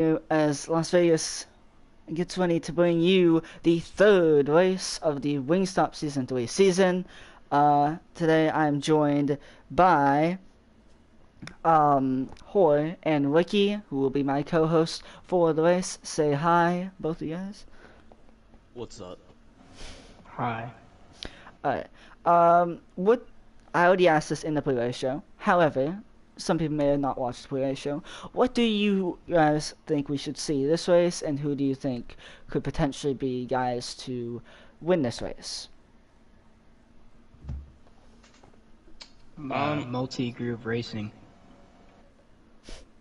as Las Vegas gets ready to bring you the third race of the Wingstop Season 3 season. Today I'm joined by Hoy and Ricky, who will be my co-hosts for the race. Say hi, both of you guys. What's up? Hi. Alright. What I already asked this in the pre-race show. However, some people may have not watched the pre-race show. What do you guys think we should see this race, and who do you think could potentially be guys to win this race? Multi-groove racing.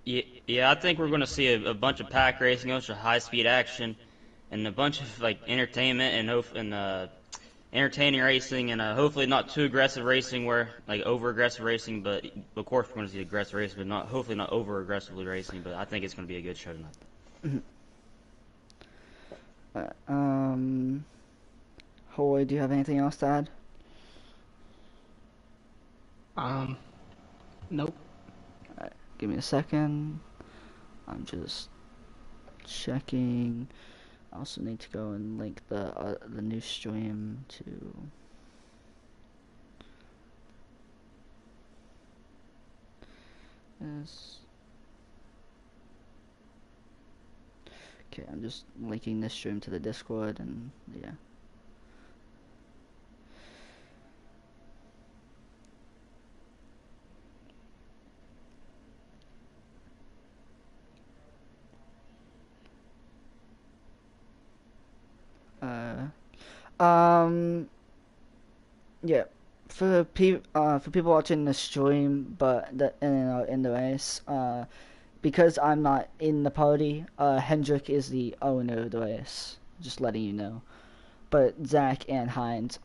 Yeah, I think we're going to see a bunch of pack racing, a bunch of high-speed action, and a bunch of like entertainment and entertaining racing, and hopefully not too aggressive racing, where like over-aggressive racing. But of course, we're going to see aggressive racing, but not hopefully not over-aggressively racing. But I think it's going to be a good show tonight. Hoy, do you have anything else to add? Nope. Give me a second. I'm just checking. I also need to go and link the new stream to. This. Okay, I'm just linking this stream to the Discord, and yeah. Yeah, for people watching the stream, but in the race, because I'm not in the party, Hendrick is the owner of the race. Just letting you know. But Zach and Hines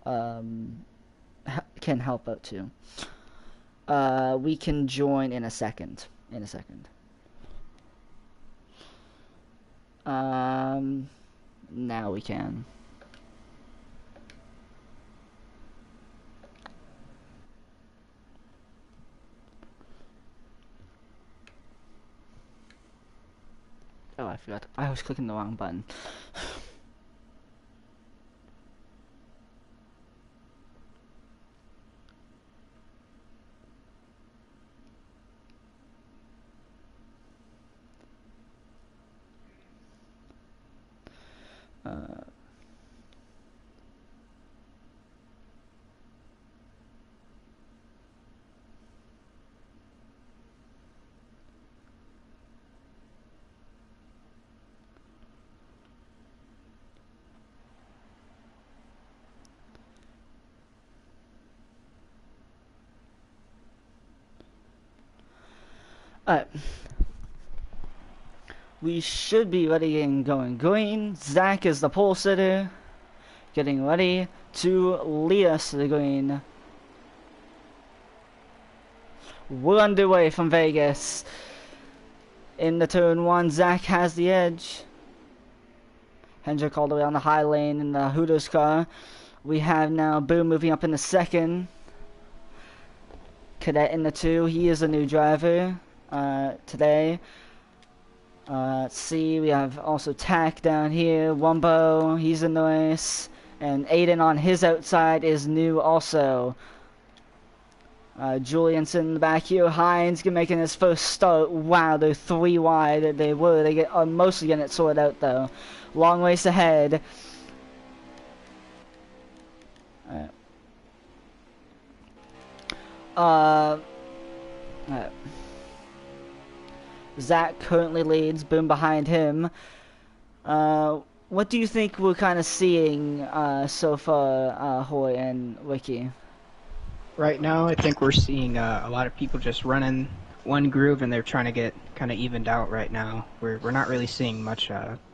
can help out too. We can join in a second. Now we can. Oh, I forgot. I was clicking the wrong button. Alright. We should be ready and going green. Zach is the pole sitter, getting ready to lead us to the green. We're underway from Vegas. In the turn one, Zach has the edge. Hendrick all the way on the high lane in the Hooters car. We have now Boom moving up in the second. Cadet in the two. He is a new driver today. Let's see, we have also Tack down here. Wumbo, he's in the race. And Aiden on his outside is new also. Julianson in the back here. Hines making his first start. Wow, they're 3 wide. They get mostly getting it sorted out though. Long race ahead. Alright. Zach currently leads, Boom behind him. What do you think we're kind of seeing so far, Hoy and Ricky? Right now, I think we're seeing a lot of people just running one groove, and they're trying to get kind of evened out right now. We're not really seeing much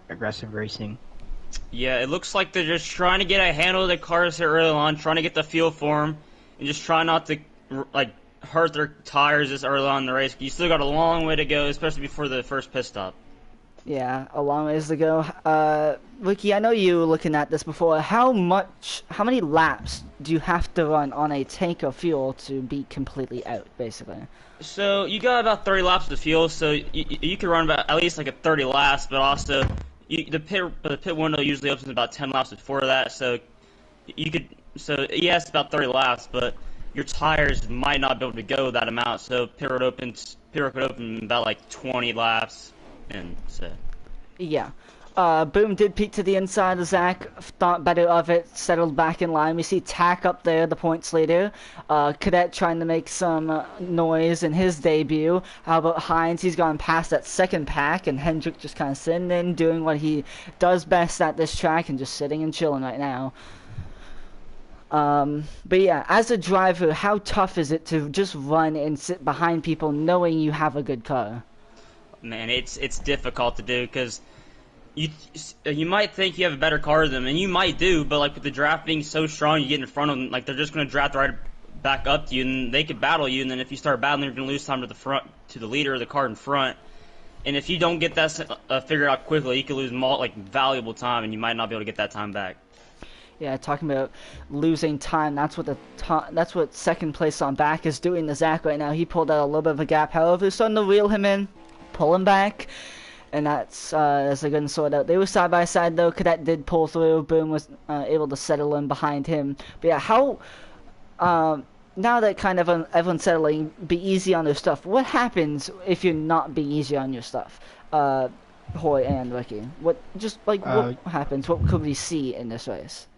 aggressive racing. Yeah, it looks like they're just trying to get a handle of the cars here early on, trying to get the feel for them, and just try not to like hurt their tires this early on in the race. You still got a long way to go, especially before the first pit stop. Yeah, a long ways to go. Ricky, I know you were looking at this before. How many laps do you have to run on a tank of fuel to be completely out, basically? So you got about 30 laps of fuel, so you can run about at least like a 30 laps, but also the pit window usually opens about 10 laps before that, so you could yes, it's about 30 laps, but your tires might not be able to go that amount, so pit road could open about like 20 laps, and so. Yeah. Boom did peek to the inside of Zach, thought better of it, settled back in line. We see Tack up there, the points leader. Cadet trying to make some noise in his debut. How about Hines? He's gone past that second pack, and Hendrick just kind of sitting in, doing what he does best at this track, and just sitting and chilling right now. But yeah, as a driver, how tough is it to just run and sit behind people knowing you have a good car? Man, it's difficult to do because you might think you have a better car than them, and you might do, but like with the draft being so strong, you get in front of them, like they're just gonna draft right back up to you, and they could battle you, and then if you start battling, you're gonna lose time to the leader of the car in front, and if you don't get that figured out quickly, you could lose valuable time, and you might not be able to get that time back. Yeah, talking about losing time, that's what second place on back is doing to Zach right now. He pulled out a little bit of a gap, however, he's starting to reel him in, pull him back. And that's as they're going to sort out. They were side by side though. Cadet did pull through. Boom was able to settle in behind him. But yeah, how now that kind of everyone's settling, be easy on their stuff. What happens if you're not being easy on your stuff? Hoy and Ricky. What happens? What could we see in this race?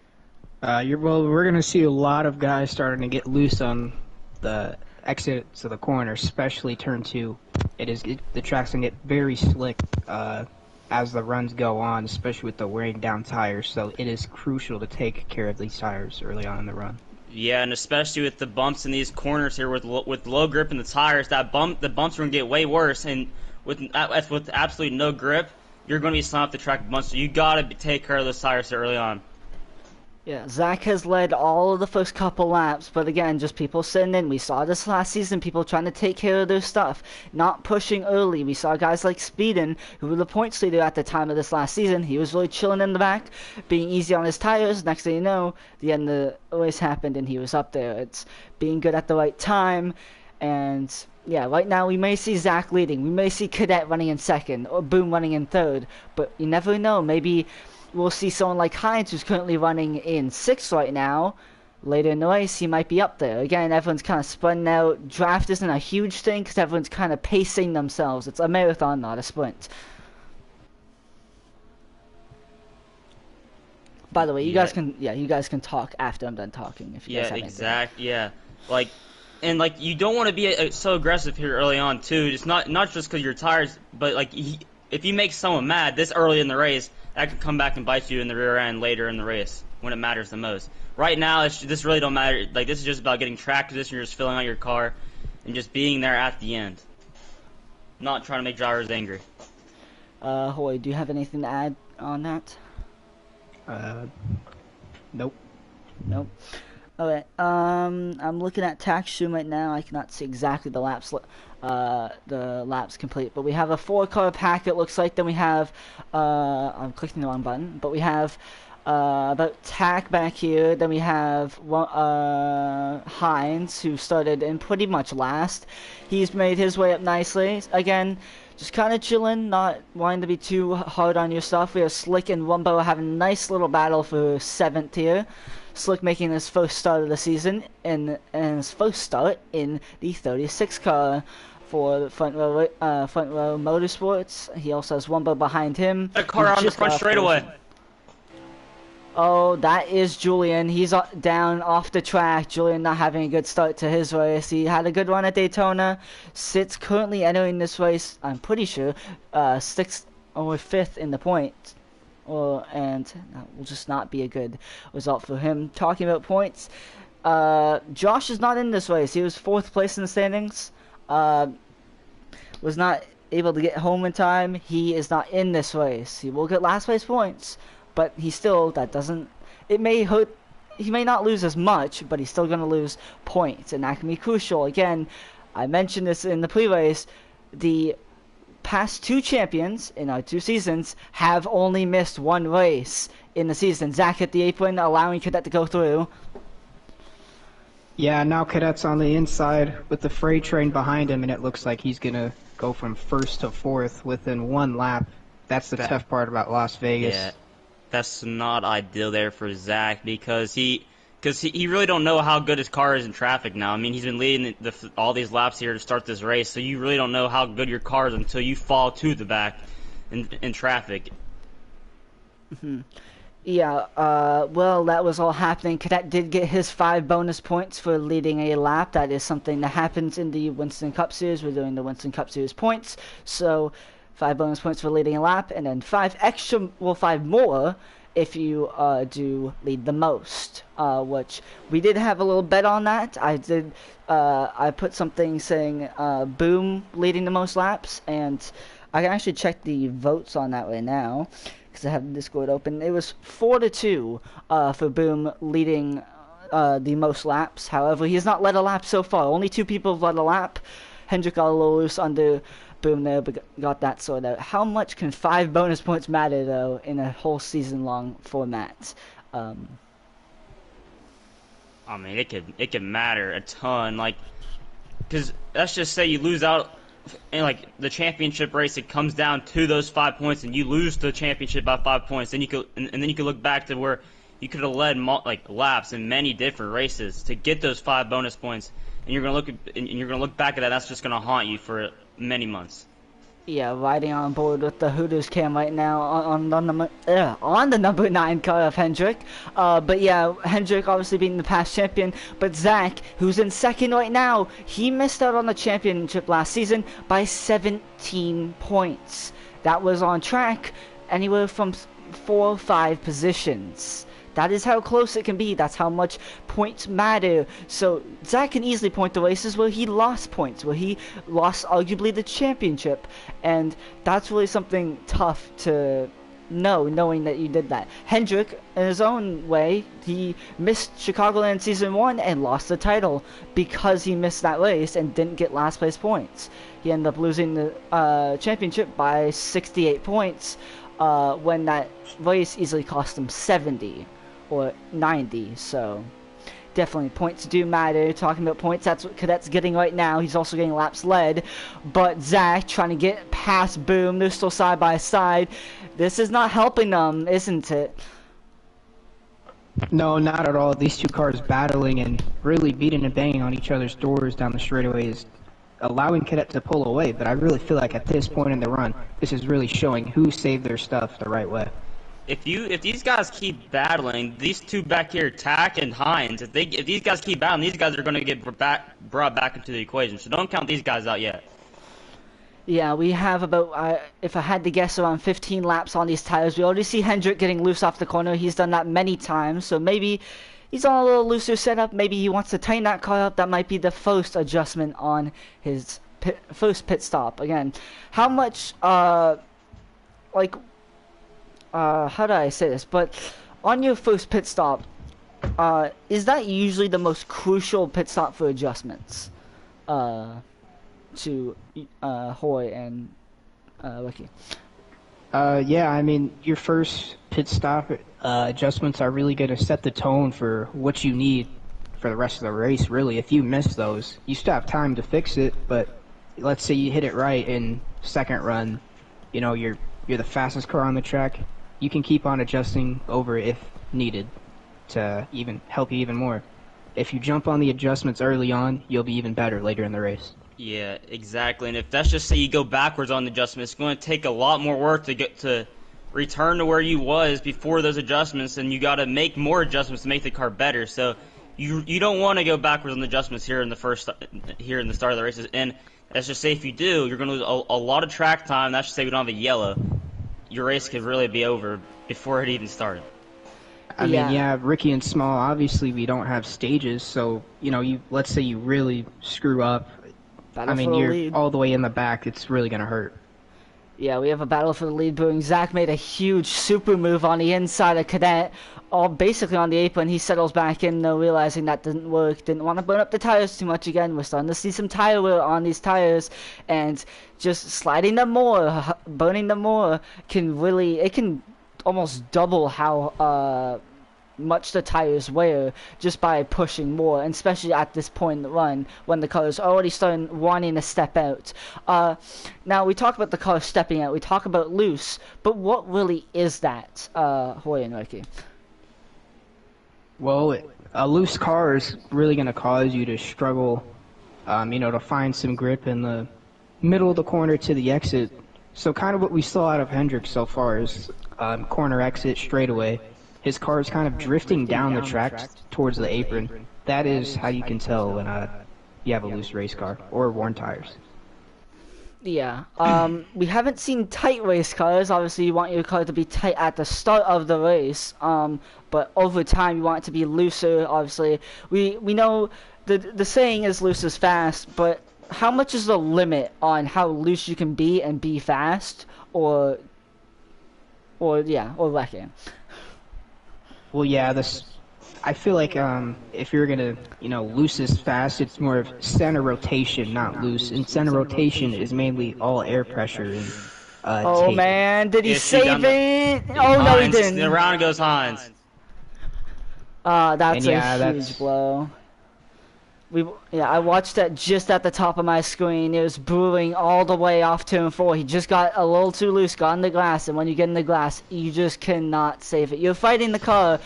We're going to see a lot of guys starting to get loose on the exits of the corner, especially turn 2. The track's gonna get very slick as the runs go on, especially with the wearing down tires. So it is crucial to take care of these tires early on in the run. Yeah, and especially with the bumps in these corners here, with low grip in the tires, the bumps are gonna get way worse. And with absolutely no grip, you're gonna be slamming off the track a bunch. So you gotta take care of those tires early on. Yeah, Zach has led all of the first couple laps, but again, just people sitting in. We saw this last season, people trying to take care of their stuff, not pushing early. We saw guys like Speeden, who were the points leader at the time of this last season. He was really chilling in the back, being easy on his tires. Next thing you know, the end of the race happened and he was up there. It's being good at the right time, and yeah, right now we may see Zach leading. We may see Cadet running in second, or Boom running in third, but you never know. Maybe we'll see someone like Hines, who's currently running in 6th right now. Later in the race, he might be up there. Again, everyone's kind of spun out. Draft isn't a huge thing because everyone's kind of pacing themselves. It's a marathon, not a sprint. By the way, you guys can talk after I'm done talking. If you guys have exactly. Yeah, and you don't want to be so aggressive here early on too. It's not just because your tires, but if you make someone mad this early in the race, that could come back and bite you in the rear end later in the race when it matters the most. Right now, this really don't matter. This is just about getting track position. You're just filling out your car and just being there at the end. Not trying to make drivers angry. Hoy, do you have anything to add on that? Nope. Nope. Okay. I'm looking at tax stream right now. I cannot see exactly the laps complete, but we have a 4-car pack. It looks like. Then we have I'm clicking the wrong button, but we have about Tack back here. Then we have Hines, who started in pretty much last. He's made his way up nicely. Again, just kind of chilling, not wanting to be too hard on your stuff. We have Slick and Wumbo having a nice little battle for 7th here. Slick making his first start of the season and his first start in the 36 car for Front Row Motorsports. He also has Wumbo behind him. A car on the front straightaway. Oh, that is Julian. He's down off the track. Julian not having a good start to his race. He had a good run at Daytona. Sits currently entering this race, I'm pretty sure, 6th or 5th in the points. And that will just not be a good result for him. Talking about points, Josh is not in this race. He was 4th place in the standings. Was not able to get home in time. He is not in this race. He will get last place points, but he still, it may hurt. He may not lose as much, but he's still going to lose points, and that can be crucial. Again, I mentioned this in the pre-race. The past 2 champions in our 2 seasons have only missed 1 race in the season. Zach hit the apron, allowing Cadet to go through. Yeah, now Cadet's on the inside with the freight train behind him, and it looks like he's going to go from 1st to 4th within 1 lap. That's the tough part about Las Vegas. Yeah, that's not ideal there for Zach because he really don't know how good his car is in traffic now. I mean, he's been leading all these laps here to start this race, so you really don't know how good your car is until you fall to the back in traffic. Mm-hmm. Yeah, well, that was all happening. Cadet did get his 5 bonus points for leading a lap. That is something that happens in the Winston Cup Series. We're doing the Winston Cup Series points. So, 5 bonus points for leading a lap, and then 5 more if you do lead the most. Which, we did have a little bet on that. I put something saying, Boom leading the most laps, and I can actually check the votes on that right now. Because I have the Discord open. It was 4-2 for Boom leading the most laps. However, he has not led a lap so far. Only 2 people have led a lap. Hendrick got a little loose under Boom there, but got that sorted out. How much can 5 bonus points matter, though, in a whole season-long format? I mean, it could matter a ton. Like, because let's just say you lose out in like the championship race, it comes down to those 5 points, and you lose the championship by 5 points. Then you could, and then you could look back to where you could have led laps in many different races to get those 5 bonus points, and you're gonna look back at that. That's just gonna haunt you for many months. Yeah, riding on board with the Hooters cam right now on the number 9 car of Hendrick. But yeah, Hendrick obviously being the past champion. But Zach, who's in 2nd right now, he missed out on the championship last season by 17 points. That was on track anywhere from 4 or 5 positions. That is how close it can be. That's how much points matter. So Zach can easily point to races where he lost points, where he lost arguably the championship. And that's really something tough to know, knowing that you did that. Hendrick, in his own way, he missed Chicagoland Season 1 and lost the title because he missed that race and didn't get last place points. He ended up losing the championship by 68 points when that race easily cost him 70. Or 90, so definitely points do matter. Talking about points, that's what Cadet's getting right now. He's also getting laps led, but Zach trying to get past Boom. They're still side by side. This is not helping them, isn't it? No, not at all. These 2 cars battling and really beating and banging on each other's doors down the straightaway is allowing Cadet to pull away, but I really feel like at this point in the run, this is really showing who saved their stuff the right way. If these guys keep battling, these 2 back here, Tack and Hines, if these guys keep battling, these guys are going to get brought back into the equation. So don't count these guys out yet. Yeah, we have about, if I had to guess, around 15 laps on these tires. We already see Hendrick getting loose off the corner. He's done that many times, so maybe he's on a little looser setup. Maybe he wants to tighten that car up. That might be the first adjustment on his first pit stop. Again, how much, how do I say this? But on your first pit stop, is that usually the most crucial pit stop for adjustments? To Hoy and Ricky. Yeah, I mean, your first pit stop adjustments are really going to set the tone for what you need for the rest of the race, really. If you miss those, you still have time to fix it, but let's say you hit it right in 2nd run, you know, you're the fastest car on the track. You can keep on adjusting over if needed to even help you even more. If you jump on the adjustments early on, you'll be even better later in the race. Yeah, exactly. And if that's just say you go backwards on the adjustments, it's going to take a lot more work to get to return to where you was before those adjustments, and you got to make more adjustments to make the car better. So you don't want to go backwards on the adjustments here in the start of the races. And let's just say if you do, you're going to lose a lot of track time. Let's just say we don't have a yellow. Your race could really be over before it even started. I mean, yeah, Ricky and Small, obviously we don't have stages, so, you know, let's say you really screw up. I mean, you're all the way in the back, it's really going to hurt. Yeah, we have a battle for the lead brewing. Zach made a huge super move on the inside of Cadet, all basically on the apron. He settles back in though, realizing that didn't work. Didn't want to burn up the tires too much again. We're starting to see some tire wear on these tires, and just sliding them more, burning them more it can almost double how much the tires wear just by pushing more, and especially at this point in the run when the car's already starting wanting to step out. Now we talk about the car stepping out, we talk about loose, but what really is that, Hoy and Ricky? Well, a loose car is really going to cause you to struggle, to find some grip in the middle of the corner to the exit. So kind of what we saw out of Hendrick so far is corner exit straightaway. His car is kind of drifting down the track towards the apron. That is how you can tell when you have a loose race car or worn tires. Yeah, we haven't seen tight race cars. Obviously, you want your car to be tight at the start of the race, but over time you want it to be looser. Obviously, we know the saying is loose is fast, but how much is the limit on how loose you can be and be fast, or wrecking? Well, yeah, I feel like if you're gonna, loose is fast, it's more of center rotation, not loose. And center rotation is mainly all air pressure and oh tape. man, did he Yes, save it? Oh no, he didn't. The round goes Hines. That's And a huge blow. I watched that just at the top of my screen. It was brewing all the way off turn 4. He just got a little too loose, got in the glass, and when you get in the glass, you just cannot save it. You're fighting the car,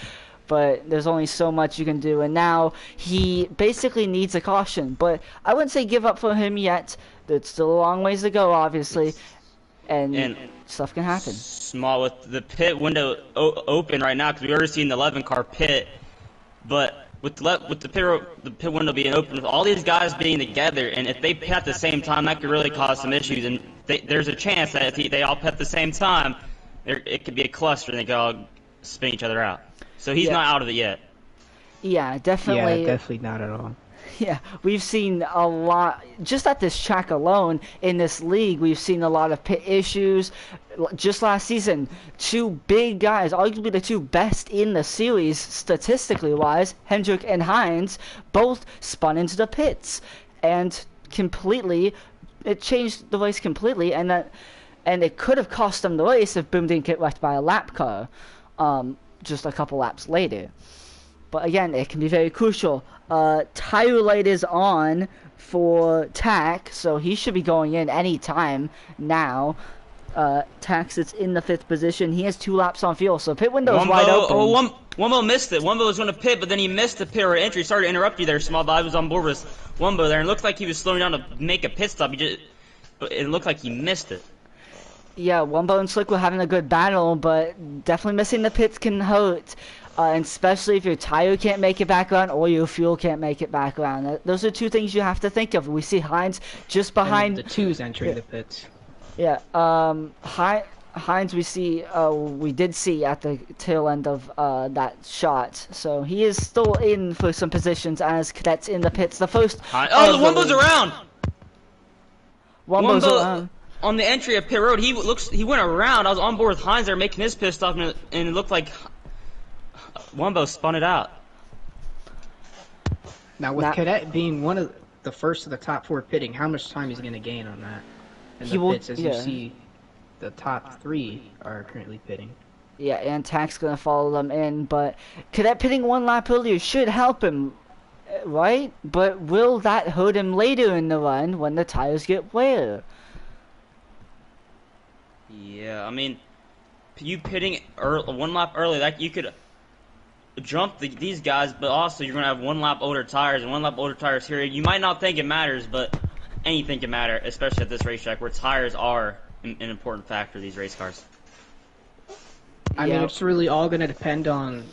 but there's only so much you can do, and now he basically needs a caution. But I wouldn't say give up for him yet. There's still a long ways to go, obviously, and stuff can happen. Small with the pit window open right now, because we already seen the 11 car pit, but with the pit window being open, with all these guys being together, and if they pit at the same time, that could really cause some issues. And there's a chance that if they all pit at the same time, it could be a cluster, and they could all spin each other out. So he's not out of it yet. Yeah, definitely. Yeah, definitely not at all. Yeah, we've seen a lot, just at this track alone, in this league, we've seen a lot of pit issues. Just last season, 2 big guys, arguably the 2 best in the series, statistically wise, Hendrick and Hines, both spun into the pits. And it changed the race completely, and it could have cost them the race if Boom didn't get wrecked by a lap car, just a couple laps later. But again, it can be very crucial. Tire light is on for Tack, so he should be going in any time now. Tack sits in the 5th position. He has 2 laps on fuel, so pit window is wide open. Wumbo missed it. Wumbo was going to pit, but then he missed the pit or entry. Sorry to interrupt you there, Small, but I was on board with Wumbo there, and it looked like he was slowing down to make a pit stop. But it looked like he missed it. Yeah, Wumbo and Slick were having a good battle, but definitely missing the pits can hurt. And especially if your tire can't make it back around or your fuel can't make it back around. Those are 2 things you have to think of. We see Hines just behind... And the 2's entering the pits. Yeah, Hines we did see at the tail end of that shot. So he is still in for some positions as Cadet's in the pits. The first... the Wumbo's around! Wumbo's around. On the entry of pit road, he went around. I was on board with Hines there making his pit stop, and it looked like Wumbo spun it out. Now, with Cadet being one of the first of the top 4 pitting, how much time is he going to gain on that? In the pits, as you see, the top 3 are currently pitting. Yeah, and Tack's going to follow them in, but Cadet pitting 1 lap earlier should help him, right? But will that hurt him later in the run when the tires get wear? Yeah, I mean, you pitting 1 lap early, that you could jump these guys, but also you're going to have 1 lap older tires, and 1 lap older tires here. You might not think it matters, but anything can matter, especially at this racetrack where tires are an important factor of these race cars. I mean, it's really all going to depend on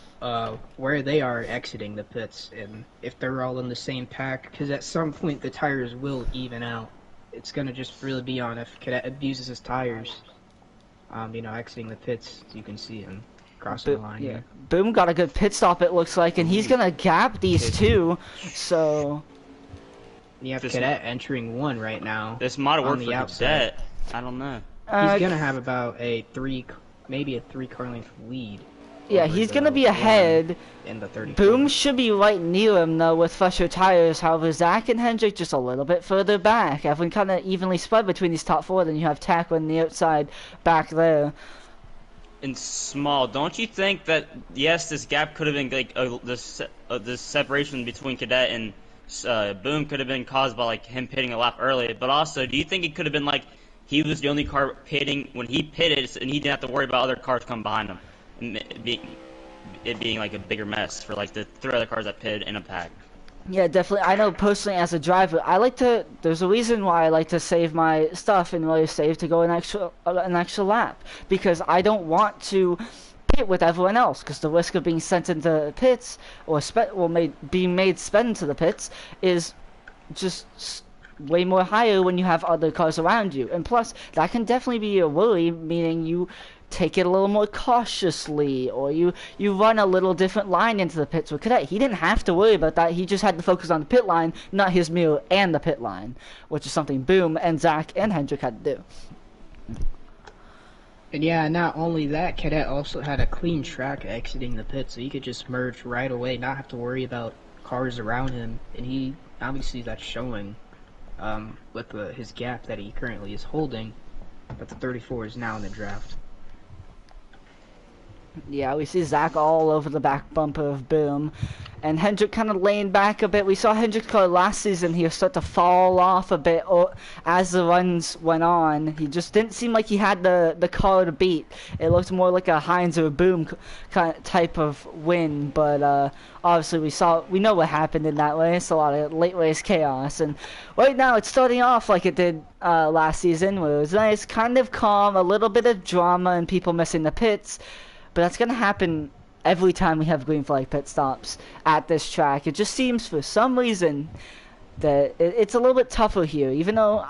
where they are exiting the pits and if they're all in the same pack, because at some point the tires will even out. It's going to just really be on if Cadet abuses his tires, exiting the pits, as you can see him crossing the line here. Boom got a good pit stop, it looks like, and he's going to gap these 2, so... You have Cadet entering 1 right now. This might have worked for outside. Cadet. I don't know. He's gonna have about maybe a 3 car length lead. Yeah, over he's the gonna be one ahead. in the 30. Boom should be right near him though with fresher tires. However, Zach and Hendrick just a little bit further back. Everyone kind of evenly spread between these top four. Then you have Taco on the outside back there. And small, don't you think that yes, this gap could have been like this separation between Cadet and Boom could have been caused by like him pitting a lap early, but also do you think it could have been like he was the only car pitting when he pitted and he didn't have to worry about other cars coming behind him, and it being like a bigger mess for like the 3 other cars that pitted in a pack? Yeah, definitely. I know personally as a driver, there's a reason why I like to save my stuff and really save to go an extra lap, because I don't want to pit with everyone else, because the risk of being sent into pits or being made sped into the pits is just way more higher when you have other cars around you. And plus, that can definitely be a worry, meaning you take it a little more cautiously, or you run a little different line into the pits with Cadet. He didn't have to worry about that. He just had to focus on the pit line, not his mirror and the pit line, which is something Boom and Zach and Hendrick had to do. And yeah, not only that, Cadet also had a clean track exiting the pit, so he could just merge right away, not have to worry about cars around him. And he obviously that's showing with his gap that he currently is holding, but the 34 is now in the draft. Yeah, we see Zach all over the back bumper of Boom, and Hendrick kind of laying back a bit. We saw Hendrick's car last season, he was start to fall off a bit as the runs went on. He just didn't seem like he had the car to beat. It looked more like a Heinz or a Boom kind of type of win, but obviously we know what happened in that race. A lot of late race chaos, and right now it's starting off like it did last season, where it was nice, kind of calm, a little bit of drama and people missing the pits. But that's going to happen every time we have green flag pit stops at this track. It just seems for some reason that it's a little bit tougher here. Even though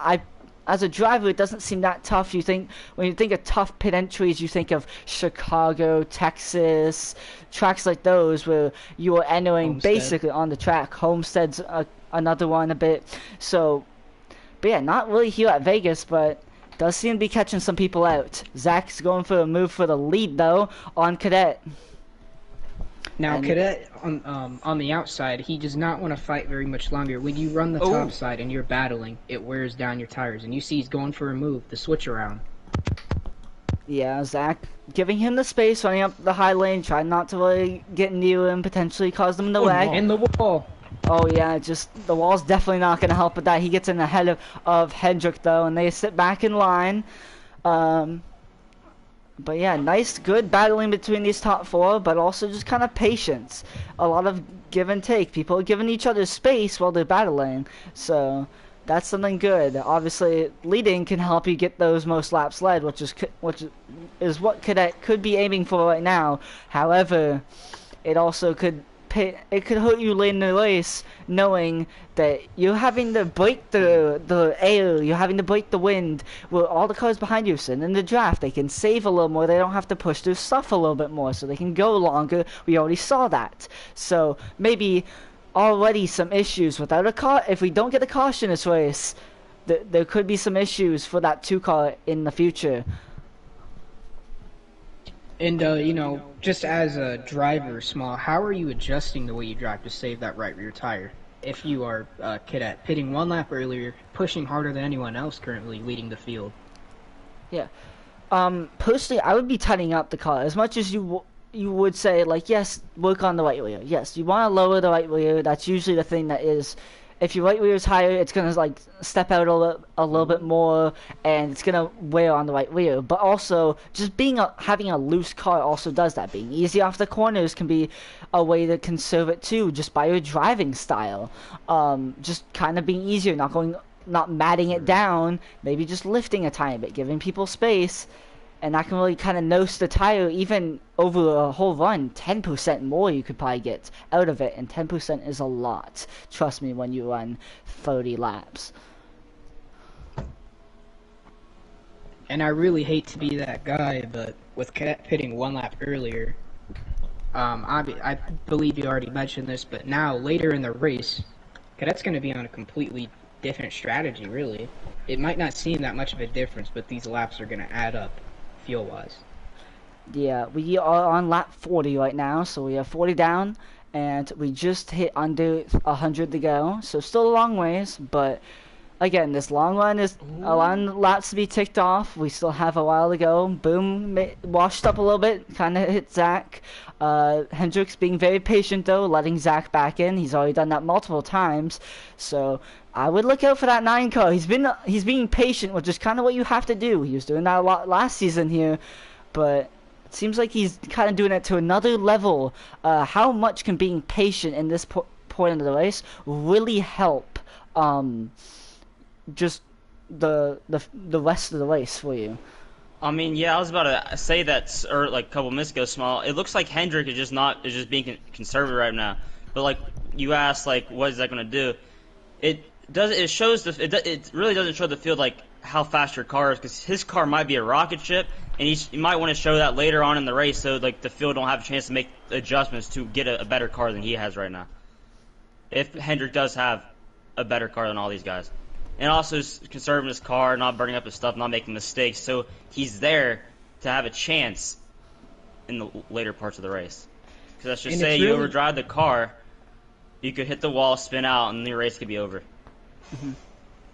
as a driver, it doesn't seem that tough. When you think of tough pit entries, you think of Chicago, Texas, tracks like those where you are entering Homestead. Basically on the track. Homestead's another one a bit. So, but yeah, not really here at Vegas, but does seem to be catching some people out. Zach's going for a move for the lead though on Cadet. Now Cadet on the outside, he does not want to fight very much longer. When you run the top side and you're battling, it wears down your tires, and you see he's going for a move, the switch around. Yeah, Zach giving him the space, running up the high lane, trying not to really get near him, potentially cause them to lag. In the wall. Oh yeah, just the wall's definitely not going to help with that. He gets in ahead of Hendrick though, and they sit back in line. But yeah, nice, good battling between these top four, but also just kind of patience. A lot of give and take. People are giving each other space while they're battling, so that's something good. Obviously, leading can help you get those most laps led, which is what Cadet could be aiming for right now. However, it also could hurt you late in the race, knowing that you're having to break the air, you're having to break the wind, where all the cars behind you sit in the draft. They can save a little more, they don't have to push their stuff a little bit more, so they can go longer. We already saw that. So maybe already some issues without a car. If we don't get a caution this race, there could be some issues for that 2 car in the future. And, just as a driver, Small, how are you adjusting the way you drive to save that right rear tire? If you are Cadet, pitting 1 lap earlier, pushing harder than anyone else currently leading the field. Yeah. Personally, I would be tightening up the car as much as you would say, like, yes, work on the right rear. Yes, you want to lower the right rear. That's usually the thing that is, if your right rear is higher, it's going to, like, step out a little bit more, and it's going to wear on the right rear. But also, just having a loose car also does that. Being easy off the corners can be a way to conserve it, too, just by your driving style. Just kind of being easier, not matting it down, maybe just lifting a tiny bit, giving people space. And that can really kind of nose the tire even over a whole run. 10% more you could probably get out of it, and 10% is a lot. Trust me, when you run 30 laps. And I really hate to be that guy, but with Cadet pitting 1 lap earlier, I believe you already mentioned this, but now later in the race, Cadet's going to be on a completely different strategy, really. It might not seem that much of a difference, but these laps are going to add up fuel-wise. Yeah, we are on lap 40 right now, so we have 40 down, and we just hit under 100 to go. So still a long ways, but again, this long run is allowing laps to be ticked off. We still have a while to go. Boom, washed up a little bit, kind of hit Zach. Hendricks being very patient though, letting Zach back in. He's already done that multiple times, so I would look out for that 9 car. He's being patient, which is kind of what you have to do. He was doing that a lot last season here, but it seems like he's kind of doing it to another level. How much can being patient in this point of the race really help? Just the rest of the race for you. I mean, yeah, I was about to say that, or like a couple minutes ago, Small. It looks like Hendrick is just being conservative right now. But like you asked, like what is that going to do? It really doesn't show the field like how fast your car is, because his car might be a rocket ship, and he might want to show that later on in the race, so like the field don't have a chance to make adjustments to get a better car than he has right now. If Hendrick does have a better car than all these guys. And also conserving his car, not burning up his stuff, not making mistakes, so he's there to have a chance in the later parts of the race. Because let's just say you overdrive the car, you could hit the wall, spin out, and the race could be over.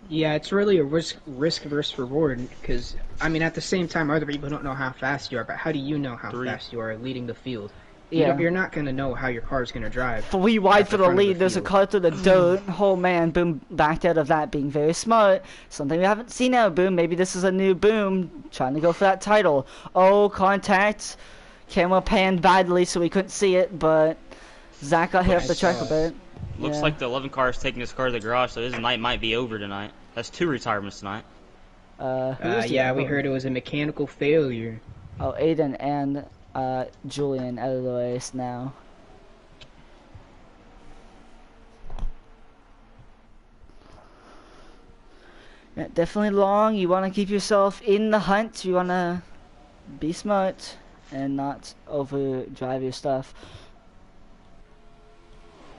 Yeah, it's really a risk versus reward, because, I mean, at the same time, other people don't know how fast you are, but how do you know how fast you are leading the field? Yeah. You're not going to know how your car is going to drive. 3 wide for the lead. There's a car through the dirt. Oh man, Boom backed out of that, being very smart. Something we haven't seen out of Boom. Maybe this is a new Boom trying to go for that title. Oh, contact. Camera panned badly so we couldn't see it, but Zach got hit off the track a bit. Looks like the 11 car is taking his car to the garage, so his night might be over tonight. That's 2 retirements tonight. Yeah, we heard it was a mechanical failure. Oh, Aiden and Julian out of the race now. Yeah, definitely long. You want to keep yourself in the hunt. You want to be smart and not overdrive your stuff.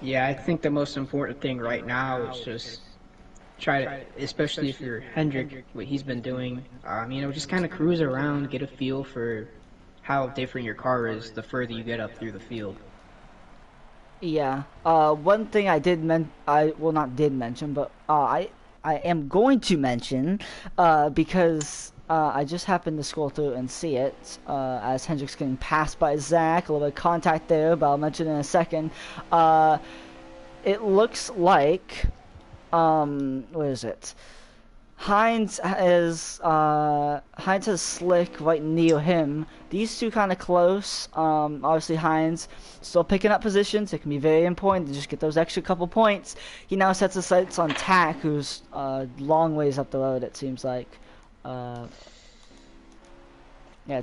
Yeah, I think the most important thing right now is just try to, especially if you're Hendrick, what he's been doing, just kind of cruise around, get a feel for how different your car is the further you get up through the field. Yeah. One thing I am going to mention, because I just happened to scroll through and see it, as Hendrick's getting passed by Zach, a little bit of contact there, but I'll mention in a second. It looks like, where is it? Hines has Slick right near him. These two kind of close. Obviously Hines still picking up positions. It can be very important to just get those extra couple points. He now sets his sights on Tack, who's long ways up the road, it seems like. Yeah,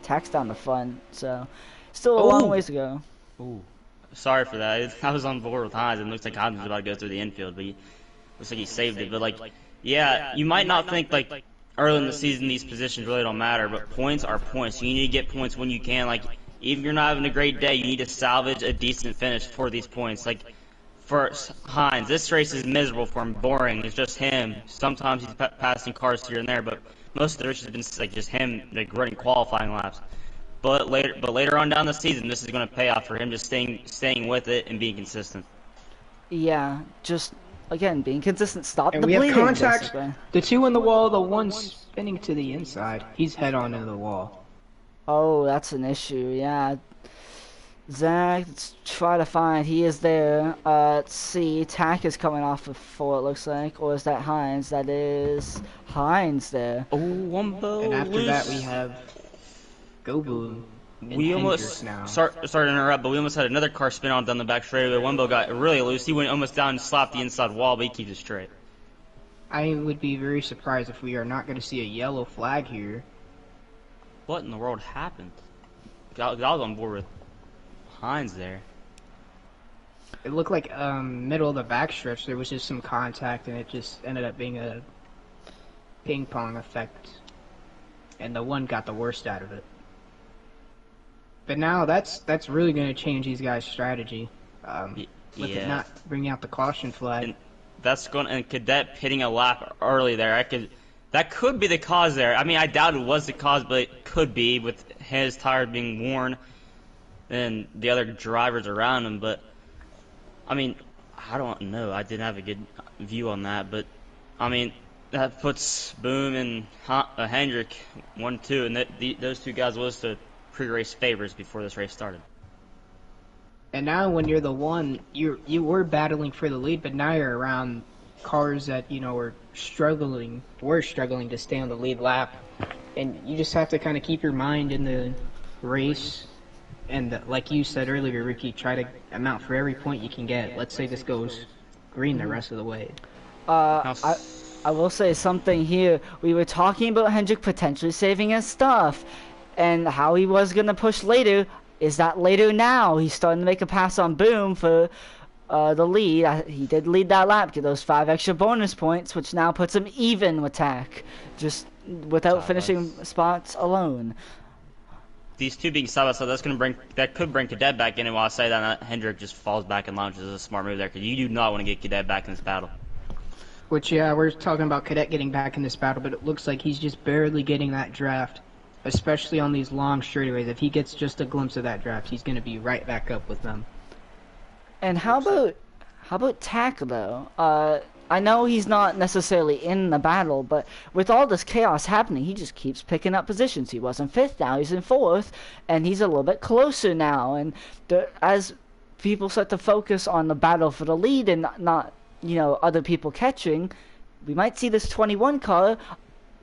Tack's down the front, so still a long ways to go. Ooh. Sorry for that. I was on board with Hines, and it looks like Hines was about to go through the infield, but looks like he saved it. But like, yeah, you might not think like early in the season these positions really don't matter, but points are points. You need to get points when you can. Like, even if you're not having a great day, you need to salvage a decent finish for these points. Like, for Hines, this race is miserable for him, boring. It's just him. Sometimes he's passing cars here and there, but most of the race has been like just him like running qualifying laps. But later on down the season, this is going to pay off for him just staying with it and being consistent. Yeah, just again being consistent. Stop and the bleeding. bleeding. We have contact. Basically. The 2 in the wall, the 1 spinning to the inside. He's head on into the wall. Oh, that's an issue. Yeah. Zach, let's try to find. He is there. Let's see. Tack is coming off of 4. It looks like, or is that Hines? That is Hines there. Oh, Wumbo. And after that, we have Go Boom. We almost sorry to interrupt, but we almost had another car spin on down the back straightaway. Wumbo got really loose. He went almost down and slapped the inside wall, but he keeps it straight. I would be very surprised if we are not going to see a yellow flag here. What in the world happened? I was on board with Hines there. It looked like middle of the backstretch there was just some contact, and it just ended up being a ping pong effect, and the 1 got the worst out of it. But now that's really going to change these guys' strategy. With it not bringing out the caution flag. that's going and Cadet hitting a lap early there. That could be the cause there. I mean, I doubt it was the cause, but it could be with his tire being worn and the other drivers around him. But I mean, I don't know. I didn't have a good view on that, but I mean, that puts Boom and Hendrick 1-2, and those two guys was the pre-race favorites before this race started. And now when you're the one, you were battling for the lead, but now you're around cars that, you know, were struggling to stay on the lead lap. And you just have to kind of keep your mind in the race. And like you said earlier, Ricky, try to amount for every point you can get. Let's say this goes green the rest of the way. I will say something here. We were talking about Hendrick potentially saving his stuff and how he was going to push later. Is that later now? He's starting to make a pass on Boom for the lead. He did lead that lap, get those 5 extra bonus points, which now puts him even with Tack, just without finishing spots alone. These two being side by side, that could bring Cadet back in. And while I say that, Hendrick just falls back and launches a smart move there, because you do not want to get Cadet back in this battle. Which, yeah, we're talking about Cadet getting back in this battle, but it looks like he's just barely getting that draft. Especially on these long straightaways. If he gets just a glimpse of that draft, he's going to be right back up with them. And how about Tack, though? I know he's not necessarily in the battle, but with all this chaos happening, he just keeps picking up positions. He was in 5th, now he's in 4th, and he's a little bit closer now. And as people start to focus on the battle for the lead and not, you know, other people catching, we might see this 21 car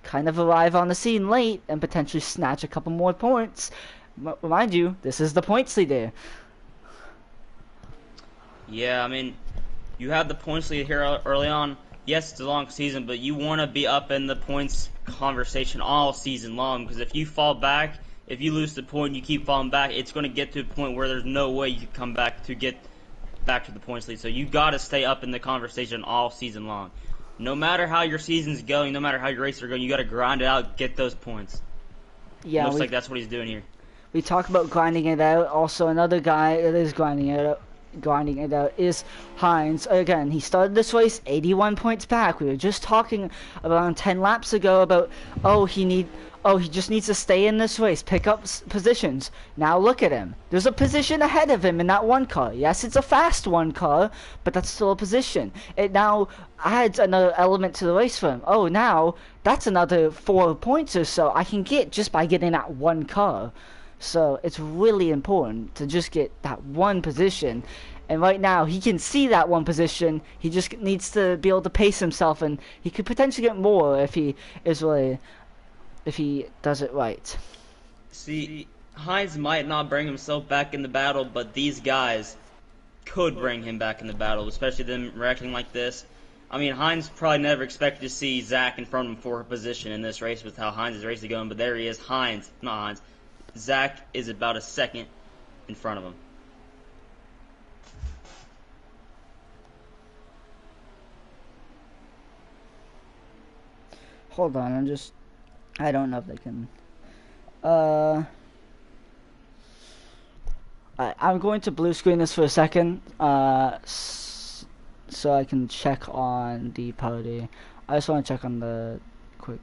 kind of arrive on the scene late and potentially snatch a couple more points. Mind you, this is the points leader. Yeah, I mean, you have the points lead here early on. Yes, it's a long season, but you want to be up in the points conversation all season long, because if you fall back, if you lose the point, you keep falling back, it's going to get to a point where there's no way you can come back to get back to the points lead. So you got to stay up in the conversation all season long. No matter how your season's going, no matter how your races are going, you got to grind it out, get those points. Yeah, looks like that's what he's doing here. We talk about grinding it out. Also, another guy that is grinding it out is Hines. Again, he started this race 81 points back. We were just talking around 10 laps ago about he just needs to stay in this race, pick up positions. Now look at him. There's a position ahead of him in that one car. Yes, it's a fast one car, but that's still a position. It now adds another element to the race for him. Oh, now that's another 4 points or so I can get just by getting that one car. So it's really important to just get that one position. And right now, he can see that one position. He just needs to be able to pace himself, and he could potentially get more if he does it right. See, Hines might not bring himself back in the battle, but these guys could bring him back in the battle, especially them reacting like this. I mean, Hines probably never expected to see Zach in front of him for a position in this race with how Hines' race is going, but there he is. Zach is about a second in front of him. Hold on, I don't know if they can. I'm going to blue screen this for a second, so I can check on the party. I just want to check on the quick.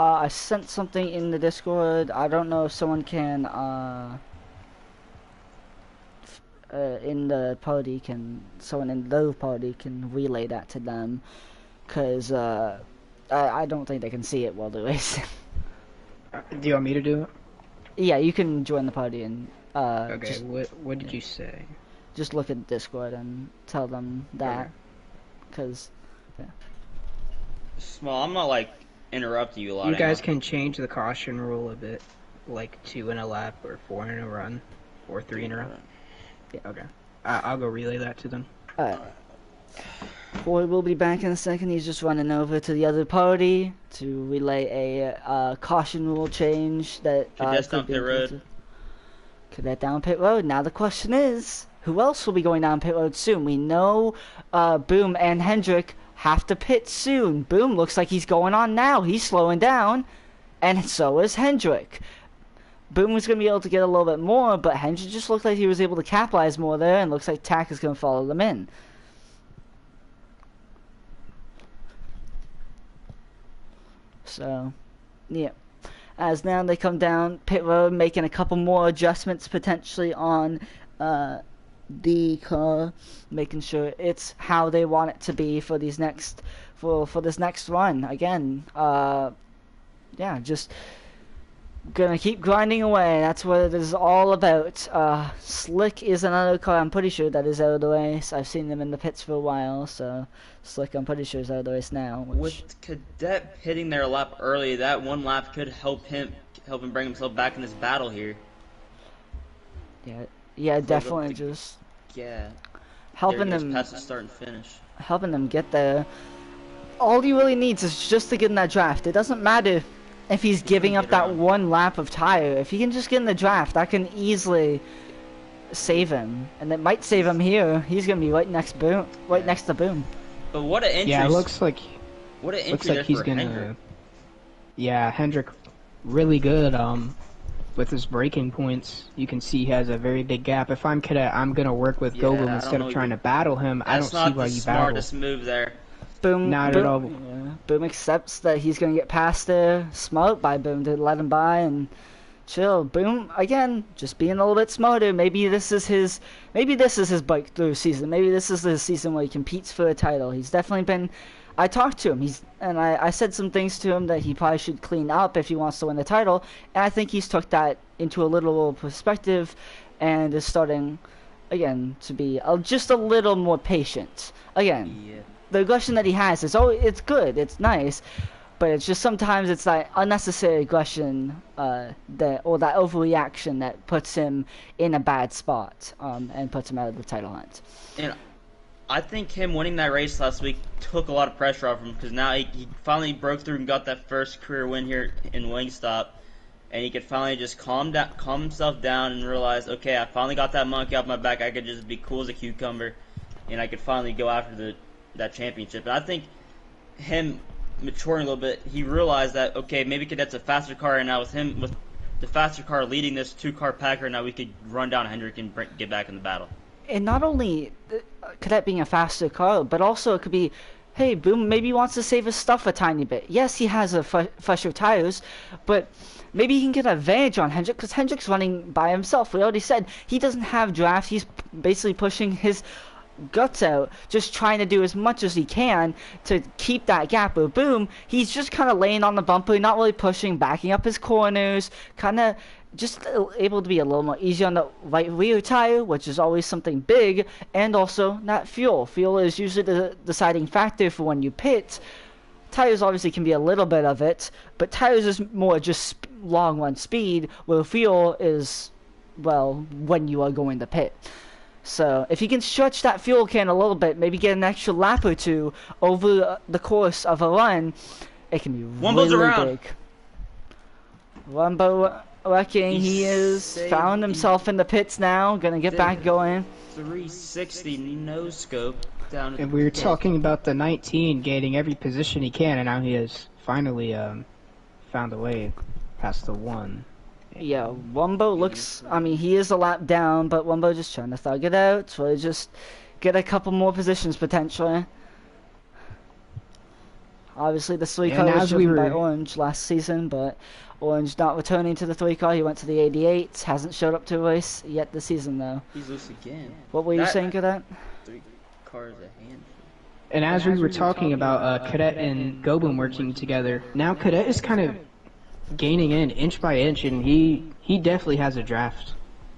I sent something in the Discord. I don't know if someone can, in the party someone in the party can relay that to them, because I don't think they can see it while they're racing. Do you want me to do it? Yeah, you can join the party and okay, what did you say? Just look at Discord and tell them that, because Small, I'm not like interrupting you a lot. You guys can change the caution rule a bit, like 2 in a lap or 4 in a run, or 3 in a run. Yeah, okay. I'll go relay that to them. Alright. Boy will be back in a second. He's just running over to the other party to relay a caution rule change that Cadet down pit road. Cadet down pit road. Now the question is, who else will be going down pit road soon? We know Boom and Hendrick have to pit soon. Boom looks like he's going on now. He's slowing down. and so is Hendrick. Boom was going to be able to get a little bit more, but Hendrick just looked like he was able to capitalize more there, and looks like Tack is going to follow them in. So, yeah. As now they come down pit road, making a couple more adjustments potentially on the car, making sure it's how they want it to be for these next for this next run. Again, yeah, just gonna keep grinding away. That's what it is all about. Slick is another car I'm pretty sure that is out of the race. I've seen them in the pits for a while, so Slick I'm pretty sure is out of the race now. With Cadet hitting their lap early, that one lap could help him bring himself back in this battle here. Yeah, definitely just helping them past the start and finish. Helping them get there. All he really needs is just to get in that draft. It doesn't matter if he's giving up that one lap of tire. If he can just get in the draft, that can easily save him, and it might save him here. He's gonna be right next to Boom. But what an entry! Yeah, it looks like he's gonna. Hendrick. Yeah, Hendrick, really good. With his braking points, you can see he has a very big gap. If I'm Cadet, I'm gonna work with Goldblum instead of trying to battle him. I don't see why you battle. That's not the smartest move there. Boom. Not at all. Yeah. Boom accepts that he's gonna get past there. Smart by Boom to let him by and chill. Boom again, just being a little bit smarter. Maybe this is his breakthrough season. Maybe this is the season where he competes for a title. He's definitely been. I talked to him. I said some things to him that he probably should clean up if he wants to win the title. And I think he's took that into a little perspective, and is starting again to be just a little more patient. Again. Yeah. The aggression that he has it's good, it's nice, but it's just sometimes it's that unnecessary aggression, that overreaction that puts him in a bad spot, and puts him out of the title hunt. And I think him winning that race last week took a lot of pressure off him, because now he finally broke through and got that first career win here in Wingstop, and he could finally just calm himself down and realize, okay, I finally got that monkey off my back. I could just be cool as a cucumber, and I could finally go after that championship. And I think him maturing a little bit, he realized that, okay, maybe Cadet's a faster car, and now with the faster car leading this 2-car packer, now we could run down Hendrick and get back in the battle. And not only Cadet being a faster car, but also it could be, hey, Boom maybe wants to save his stuff a tiny bit. Yes, he has fresher tires, but maybe he can get an advantage on Hendrick, because Hendrick's running by himself. We already said he doesn't have draft. He's basically pushing his guts out, just trying to do as much as he can to keep that gap with Boom. He's just kind of laying on the bumper, not really pushing, backing up his corners, kind of just able to be a little more easy on the right rear tire, which is always something big, and also that fuel. Fuel is usually the deciding factor for when you pit. Tires obviously can be a little bit of it, but tires is more just long run speed, where fuel is, well, when you are going to pit. So if you can stretch that fuel can a little bit, maybe get an extra lap or two over the course of a run, it can be really big. Wumbo wrecking, he is found himself in the pits now, gonna get back going. 360 no scope down. And we were talking about the 19 gaining every position he can, and now he has finally found a way past the 1. Yeah, Wumbo looks, I mean, he is a lap down, but Wumbo just trying to thug it out, so just get a couple more positions potentially. Obviously the 3-car was driven by Orange last season, but Orange not returning to the 3-car, he went to the 88, hasn't showed up to a race yet this season though. He's loose again. What were you saying, Cadet? 3 cars a handful. And as we were talking about Cadet and Goblin working together, now Cadet is kind of gaining in inch by inch, and he definitely has a draft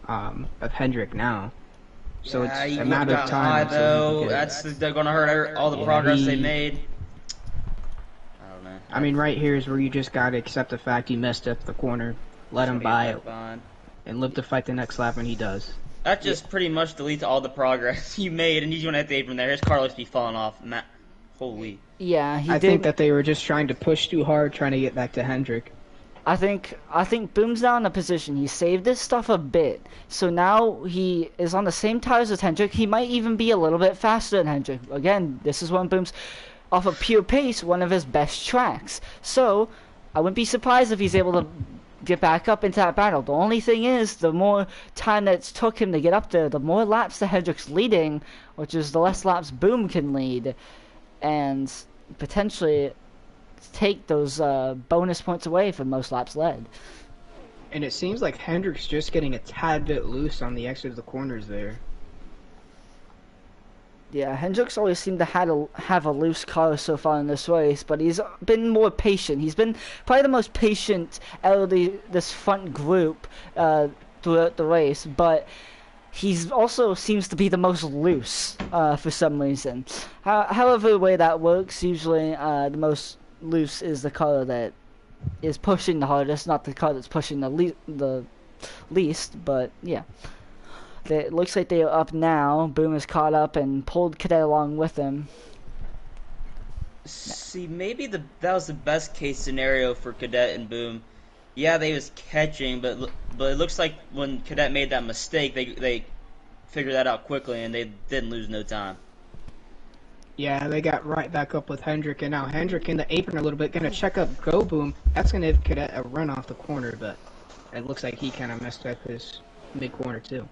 of Hendrick now. So it's a matter of time. Though. They're gonna hurt all the progress they made. I don't know. I mean, right here is where you just gotta accept the fact you messed up the corner, let him by it, and live to fight the next lap when he does. That just pretty much deletes all the progress you made, and he's gonna have to apron there. His car looks to be falling off. Holy. Yeah, I think that they were just trying to push too hard, trying to get back to Hendrick. I think Boom's now in a position. He saved his stuff a bit, so now he is on the same tires as Hendrick. He might even be a little bit faster than Hendrick. Again, this is when Boom's off of pure pace, one of his best tracks. So I wouldn't be surprised if he's able to get back up into that battle. The only thing is, the more time that it's took him to get up there, the more laps that Hendrick's leading, which is the less laps Boom can lead, and potentially take those bonus points away from most laps led. And it seems like Hendrick's just getting a tad bit loose on the exit of the corners there. Yeah, Hendricks always seemed to have a loose car so far in this race, but he's been more patient. He's been probably the most patient out of this front group throughout the race, but he's also seems to be the most loose for some reason. However the way that works, usually the most loose is the car that is pushing the hardest, not the car that's pushing the least, but yeah. It looks like they are up now. Boom is caught up and pulled Cadet along with him. See, maybe that was the best case scenario for Cadet and Boom. Yeah, they was catching, but it looks like when Cadet made that mistake, they figured that out quickly and they didn't lose no time. Yeah, they got right back up with Hendrick, and now Hendrick in the apron a little bit, gonna check up Go Boom. That's gonna give Cadet a run off the corner, but it looks like he kind of messed up his mid corner too.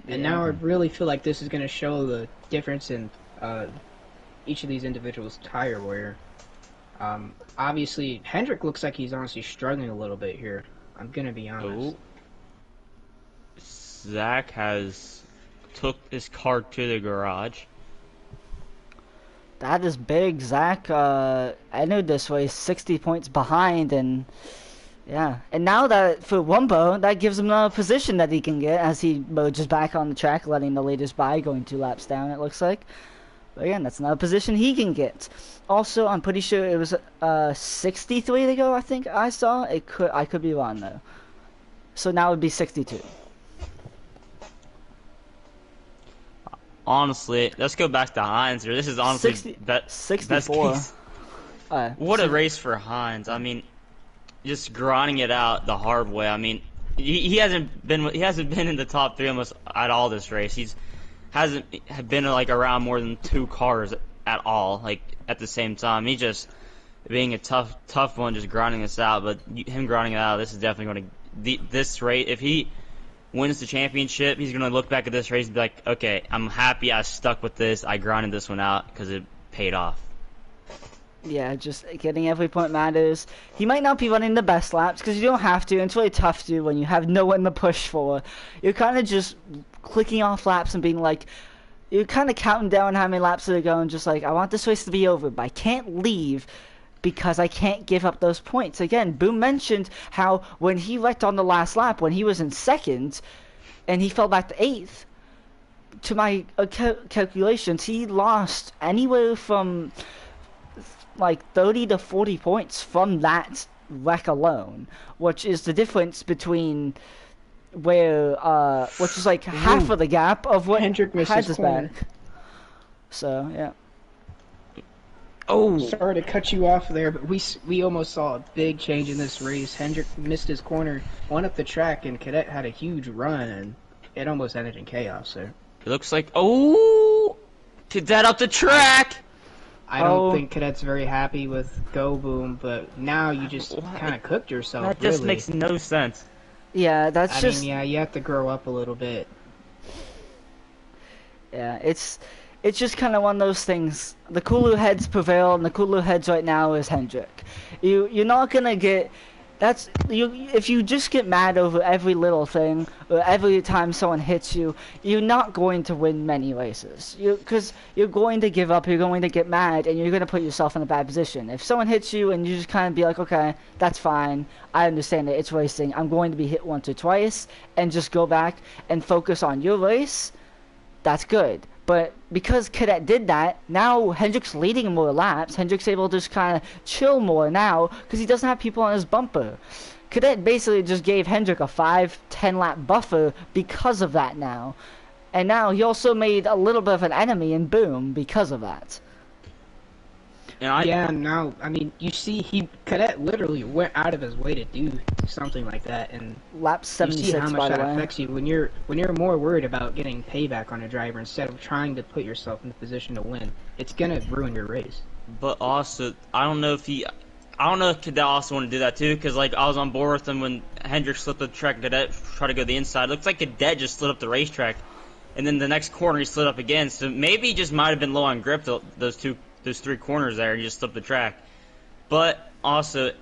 And now I really feel like this is going to show the difference in each of these individuals' tire wear. Obviously, Hendrick looks like he's honestly struggling a little bit here. I'm going to be honest. Oh. Zach has took his car to the garage. That is big, Zach. I knew this was 60 points behind, and yeah. And now that for Wumbo, that gives him another position that he can get as he merges back on the track, letting the leaders by, going 2 laps down, it looks like. But again, that's another position he can get. Also, I'm pretty sure it was 63 to go, I think I saw. I could be wrong, though. So now it would be 62. Honestly, let's go back to Hines here. This is honestly 64. Best case. What a race for Hines. I mean, just grinding it out the hard way. I mean, he hasn't been in the top 3 almost at all this race. Hasn't been like around more than 2 cars at all, like at the same time. He just being a tough one, just grinding this out. But him grinding it out, this is definitely going to this race. If he wins the championship, he's going to look back at this race and be like, okay, I'm happy I stuck with this. I grinded this one out because it paid off. Yeah, just getting every point matters. He might not be running the best laps because you don't have to. It's really tough to when you have no one to push for. You're kind of just clicking off laps and being like, you're kind of counting down how many laps are going, just like, I want this race to be over, but I can't leave because I can't give up those points. Again, Boom mentioned how when he wrecked on the last lap, when he was in second, and he fell back to 8th, to my calculations, he lost anywhere from like 30 to 40 points from that wreck alone, which is the difference between where which is like half of the gap of what Hendrick missed his corner. Back. So yeah. Oh, sorry to cut you off there, but we almost saw a big change in this race. Hendrick missed his corner, went up the track, and Cadet had a huge run, and it almost ended in chaos there. It looks like Cadet up the track. I don't think Cadet's very happy with Go Boom, but now you just kind of cooked yourself. That just makes no sense. Yeah, I mean, yeah, you have to grow up a little bit. Yeah, it's just kind of one of those things. The cooler heads prevail, and the cooler heads right now is Hendrick. You're not gonna get. If you just get mad over every little thing, or every time someone hits you, you're not going to win many races. Because you're going to give up, you're going to get mad, and you're going to put yourself in a bad position. If someone hits you and you just kind of be like, okay, that's fine, I understand it, it's racing, I'm going to be hit once or twice, and just go back and focus on your race, that's good. But because Cadet did that, now Hendrick's leading more laps. Hendrick's able to just kind of chill more now because he doesn't have people on his bumper. Cadet basically just gave Hendrick a 5-10 lap buffer because of that now. And now he also made a little bit of an enemy in Boom because of that. Yeah, now, I mean, you see, Cadet literally went out of his way to do something like that, and Lap you see how 76, much by the that way. affects you when you're more worried about getting payback on a driver instead of trying to put yourself in the position to win. It's gonna ruin your race. But also, I don't know if Cadet also want to do that too, because like I was on board with him when Hendrick slipped the track and Cadet tried to go the inside. It looks like Cadet just slid up the racetrack, and then the next corner he slid up again. So maybe he just might have been low on grip those three corners there, and he just slipped the track. But also,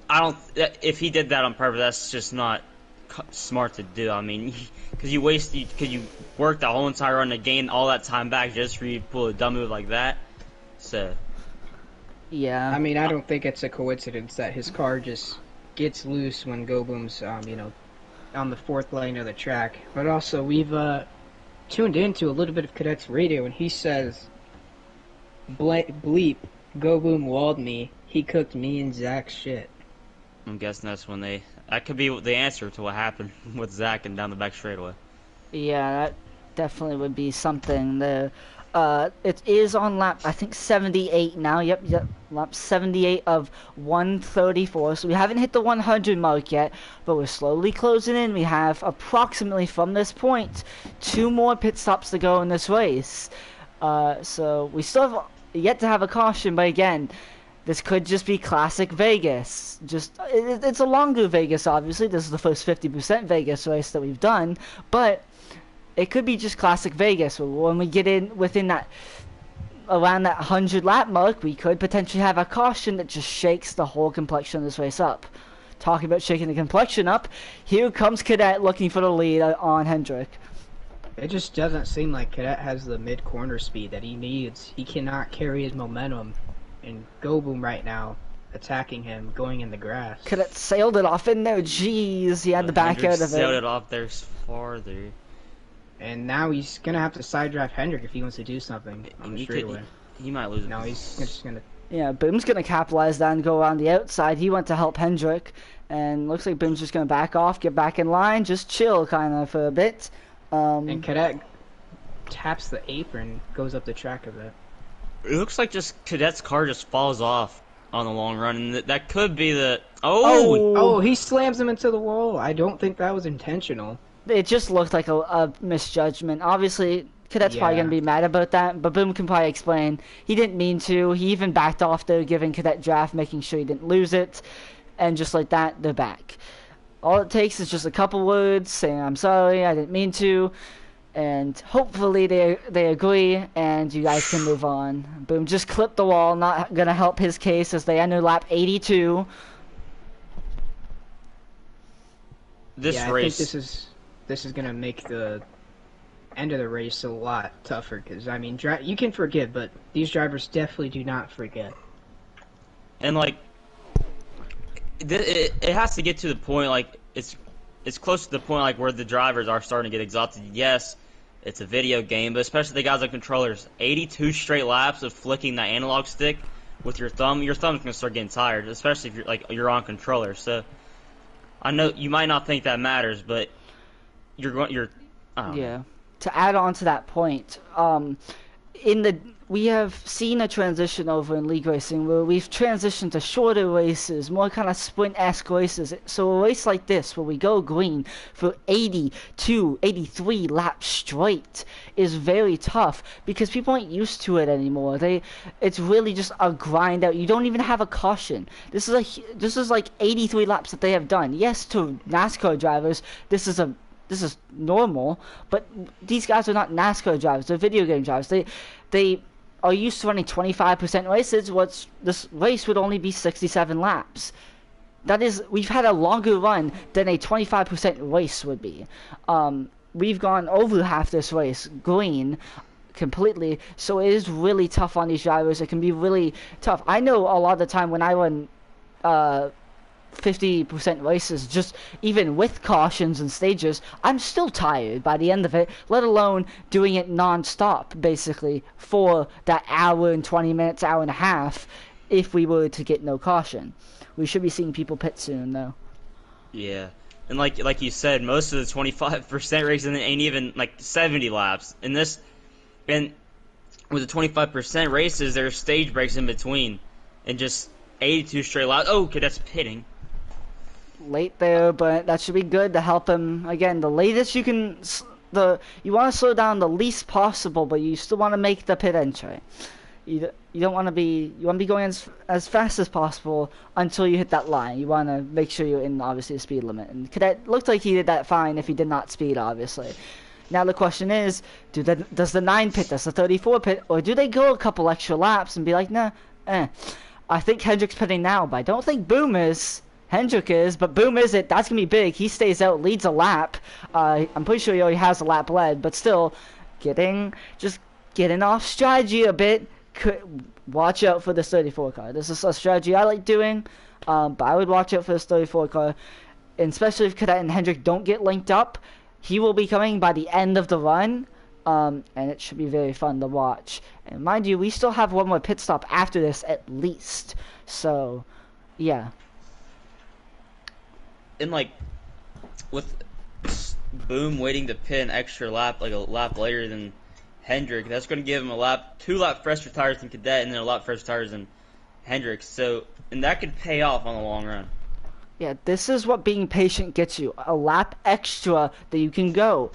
I don't. If he did that on purpose, that's just not smart to do. I mean, because you worked the whole entire run to gain all that time back just for you to pull a dumb move like that. So. Yeah. I mean, I don't think it's a coincidence that his car just gets loose when Go Boom's, on the fourth lane of the track. But also, we've tuned into a little bit of Cadet's radio, and he says, bleep, Go Boom walled me. He cooked me and Zach shit. I'm guessing that could be the answer to what happened with Zach and down the back straightaway. Yeah, that definitely would be something there. It is on lap, I think, 78 now. Yep, lap 78 of 134. So we haven't hit the 100 mark yet, but we're slowly closing in. We have approximately, from this point, 2 more pit stops to go in this race. So we still have yet to have a caution, but again, this could just be classic Vegas. It's a longer Vegas, obviously. This is the first 50% Vegas race that we've done, but it could be just classic Vegas. When we get in within that, around that 100 lap mark, we could potentially have a caution that just shakes the whole complexion of this race up. Talking about shaking the complexion up, here comes Cadet looking for the lead on Hendrick. It just doesn't seem like Cadet has the mid-corner speed that he needs. He cannot carry his momentum. And Go Boom right now, attacking him, going in the grass. Cadet sailed it off in there. Jeez, he had the back out of it. Sailed it off there farther. And now he's gonna have to side drive Hendrick if he wants to do something on the straightaway. He might lose it. No, he's just gonna. Yeah, Boom's gonna capitalize that and go around the outside. He went to help Hendrick, and looks like Boom's just gonna back off, get back in line, just chill kind of for a bit. And Cadet taps the apron, goes up the track a bit. It looks like just Cadet's car just falls off on the long run, and that could be the. Oh, he slams him into the wall. I don't think that was intentional. It just looked like a misjudgment. Obviously, Cadet's probably going to be mad about that, but Boom can probably explain. He didn't mean to. He even backed off there, giving Cadet draft, making sure he didn't lose it. And just like that, they're back. All it takes is just a couple words saying, I'm sorry, I didn't mean to. And hopefully they agree, and you guys can move on. Boom just clipped the wall, not going to help his case as they enter lap 82. I think this is gonna make the end of the race a lot tougher because I mean, you can forgive, but these drivers definitely do not forget. And like, it has to get to the point like it's close to the point like where the drivers are starting to get exhausted. Yes, it's a video game, but especially the guys on controllers. 82 straight laps of flicking that analog stick with your thumb. Your thumb's gonna start getting tired, especially if you're on controller. So. I know you might not think that matters, but you're. Yeah. To add on to that point, we have seen a transition over in league racing where we've transitioned to shorter races, more kind of sprint-esque races. So a race like this, where we go green for 82, 83 laps straight, is very tough because people aren't used to it anymore. It's really just a grind out. You don't even have a caution. This is like 83 laps that they have done. Yes, to NASCAR drivers, this is normal, but these guys are not NASCAR drivers. They're video game drivers. They are used to running 25% races. This race would only be 67 laps. That is, we've had a longer run than a 25% race would be. We've gone over half this race green completely, so it is really tough on these drivers. It can be really tough. I know a lot of the time when I run 50% races, just even with cautions and stages, I'm still tired by the end of it, let alone doing it non-stop basically for that hour and 20 minutes, hour and a half if we were to get no caution. We should be seeing people pit soon though. Yeah. And like you said, most of the 25% races ain't even like 70 laps. And with the 25% races, there's stage breaks in between and just 82 straight laps. Oh, okay, that's pitting. late there, but that should be good to help him. Again, the latest you can, you want to slow down the least possible, but you still want to make the pit entry. You don't want to be, you want to be going as fast as possible until you hit that line. You want to make sure you're in, obviously, the speed limit. And Cadet looked like he did that fine if he did not speed, obviously. Now the question is, does the 9 pit, does the 34 pit, or do they go a couple extra laps and be like, nah, I think Hendrick's pitting now, but I don't think Boom is. Hendrick is, but Boom isn't. That's going to be big. He stays out, leads a lap. I'm pretty sure he already has a lap led, but still, just getting off strategy a bit. Watch out for this 34 car. This is a strategy I like doing, but I would watch out for this 34 car, and especially if Cadet and Hendrick don't get linked up. He will be coming by the end of the run, and it should be very fun to watch. And mind you, we still have one more pit stop after this at least. So, yeah. And like, with Boom waiting to pit an extra lap, like a lap later than Hendrick, that's going to give him 2 lap fresher tires than Cadet, and then a lap fresher tires than Hendrick. So, and that could pay off on the long run. Yeah, this is what being patient gets you. A lap extra that you can go.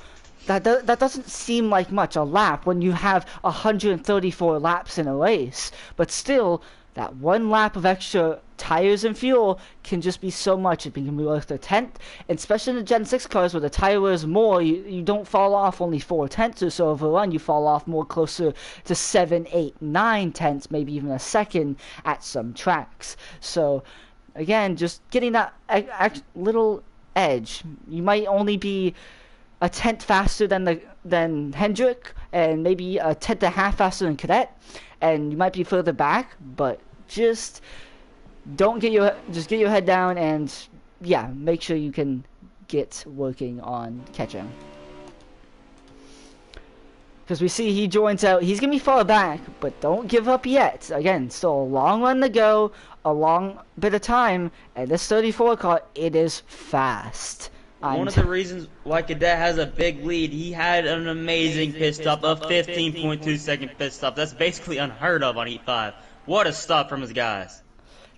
That doesn't seem like much, a lap, when you have 134 laps in a race. But still, that 1 lap of extra tires and fuel can just be so much. It can be worth a tenth, and especially in the Gen 6 cars where the tire wears more, you don't fall off only 4 tenths or so of a run. You fall off more closer to 7, 8, 9 tenths, maybe even a second at some tracks. So, again, just getting that little edge. You might only be a tenth faster than Hendrick, and maybe a tenth and a half faster than Cadet, and you might be further back, but just get your head down, and yeah, make sure you can get working on catching. Because we see he joins out, he's gonna be far back, but don't give up yet. Again, still a long run to go, a long bit of time, and this 34 car, it is fast. One of the reasons why Cadet has a big lead, he had an amazing pit stop, a 15.2 second pit stop. That's basically unheard of on Heat 5. What a stop from his guys.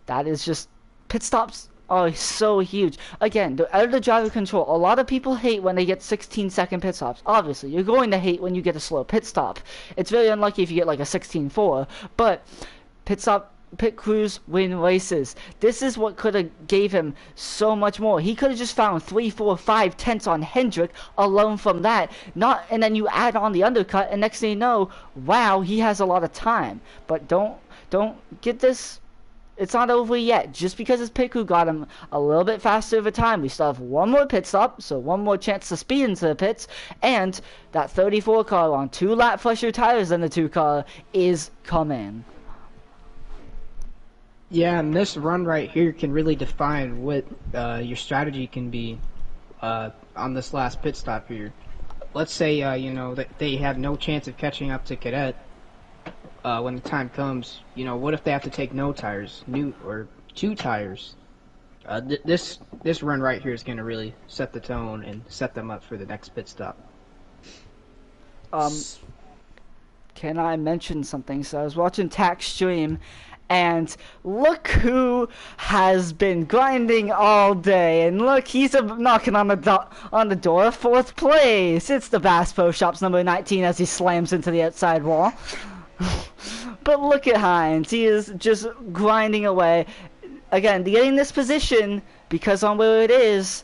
That is just, pit stops are so huge. Again, they're out of the driver control. A lot of people hate when they get 16-second pit stops. Obviously, you're going to hate when you get a slow pit stop. It's very unlucky if you get like a 16.4, but pit crews win races. This is what could have gave him so much more. He could have just found 3, 4, 5 tenths on Hendrick alone from that. And then you add on the undercut, and next thing you know, wow, he has a lot of time. But don't get this. It's not over yet. Just because his pit crew got him a little bit faster of a time, we still have one more pit stop, so one more chance to speed into the pits, and that 34 car on 2 lap fresher tires than the 2 car is coming. Yeah, and this run right here can really define what your strategy can be on this last pit stop here. Let's say, that they have no chance of catching up to Cadet when the time comes. What if they have to take no tires, new or 2 tires? This run right here is going to really set the tone and set them up for the next pit stop. Can I mention something? So I was watching Tack's stream, and look who has been grinding all day, and look, he's knocking on the door of 4th place. It's the Bass Pro Shops number 19 as he slams into the outside wall. But look at Hines, he is just grinding away. Again, getting this position, because on where it is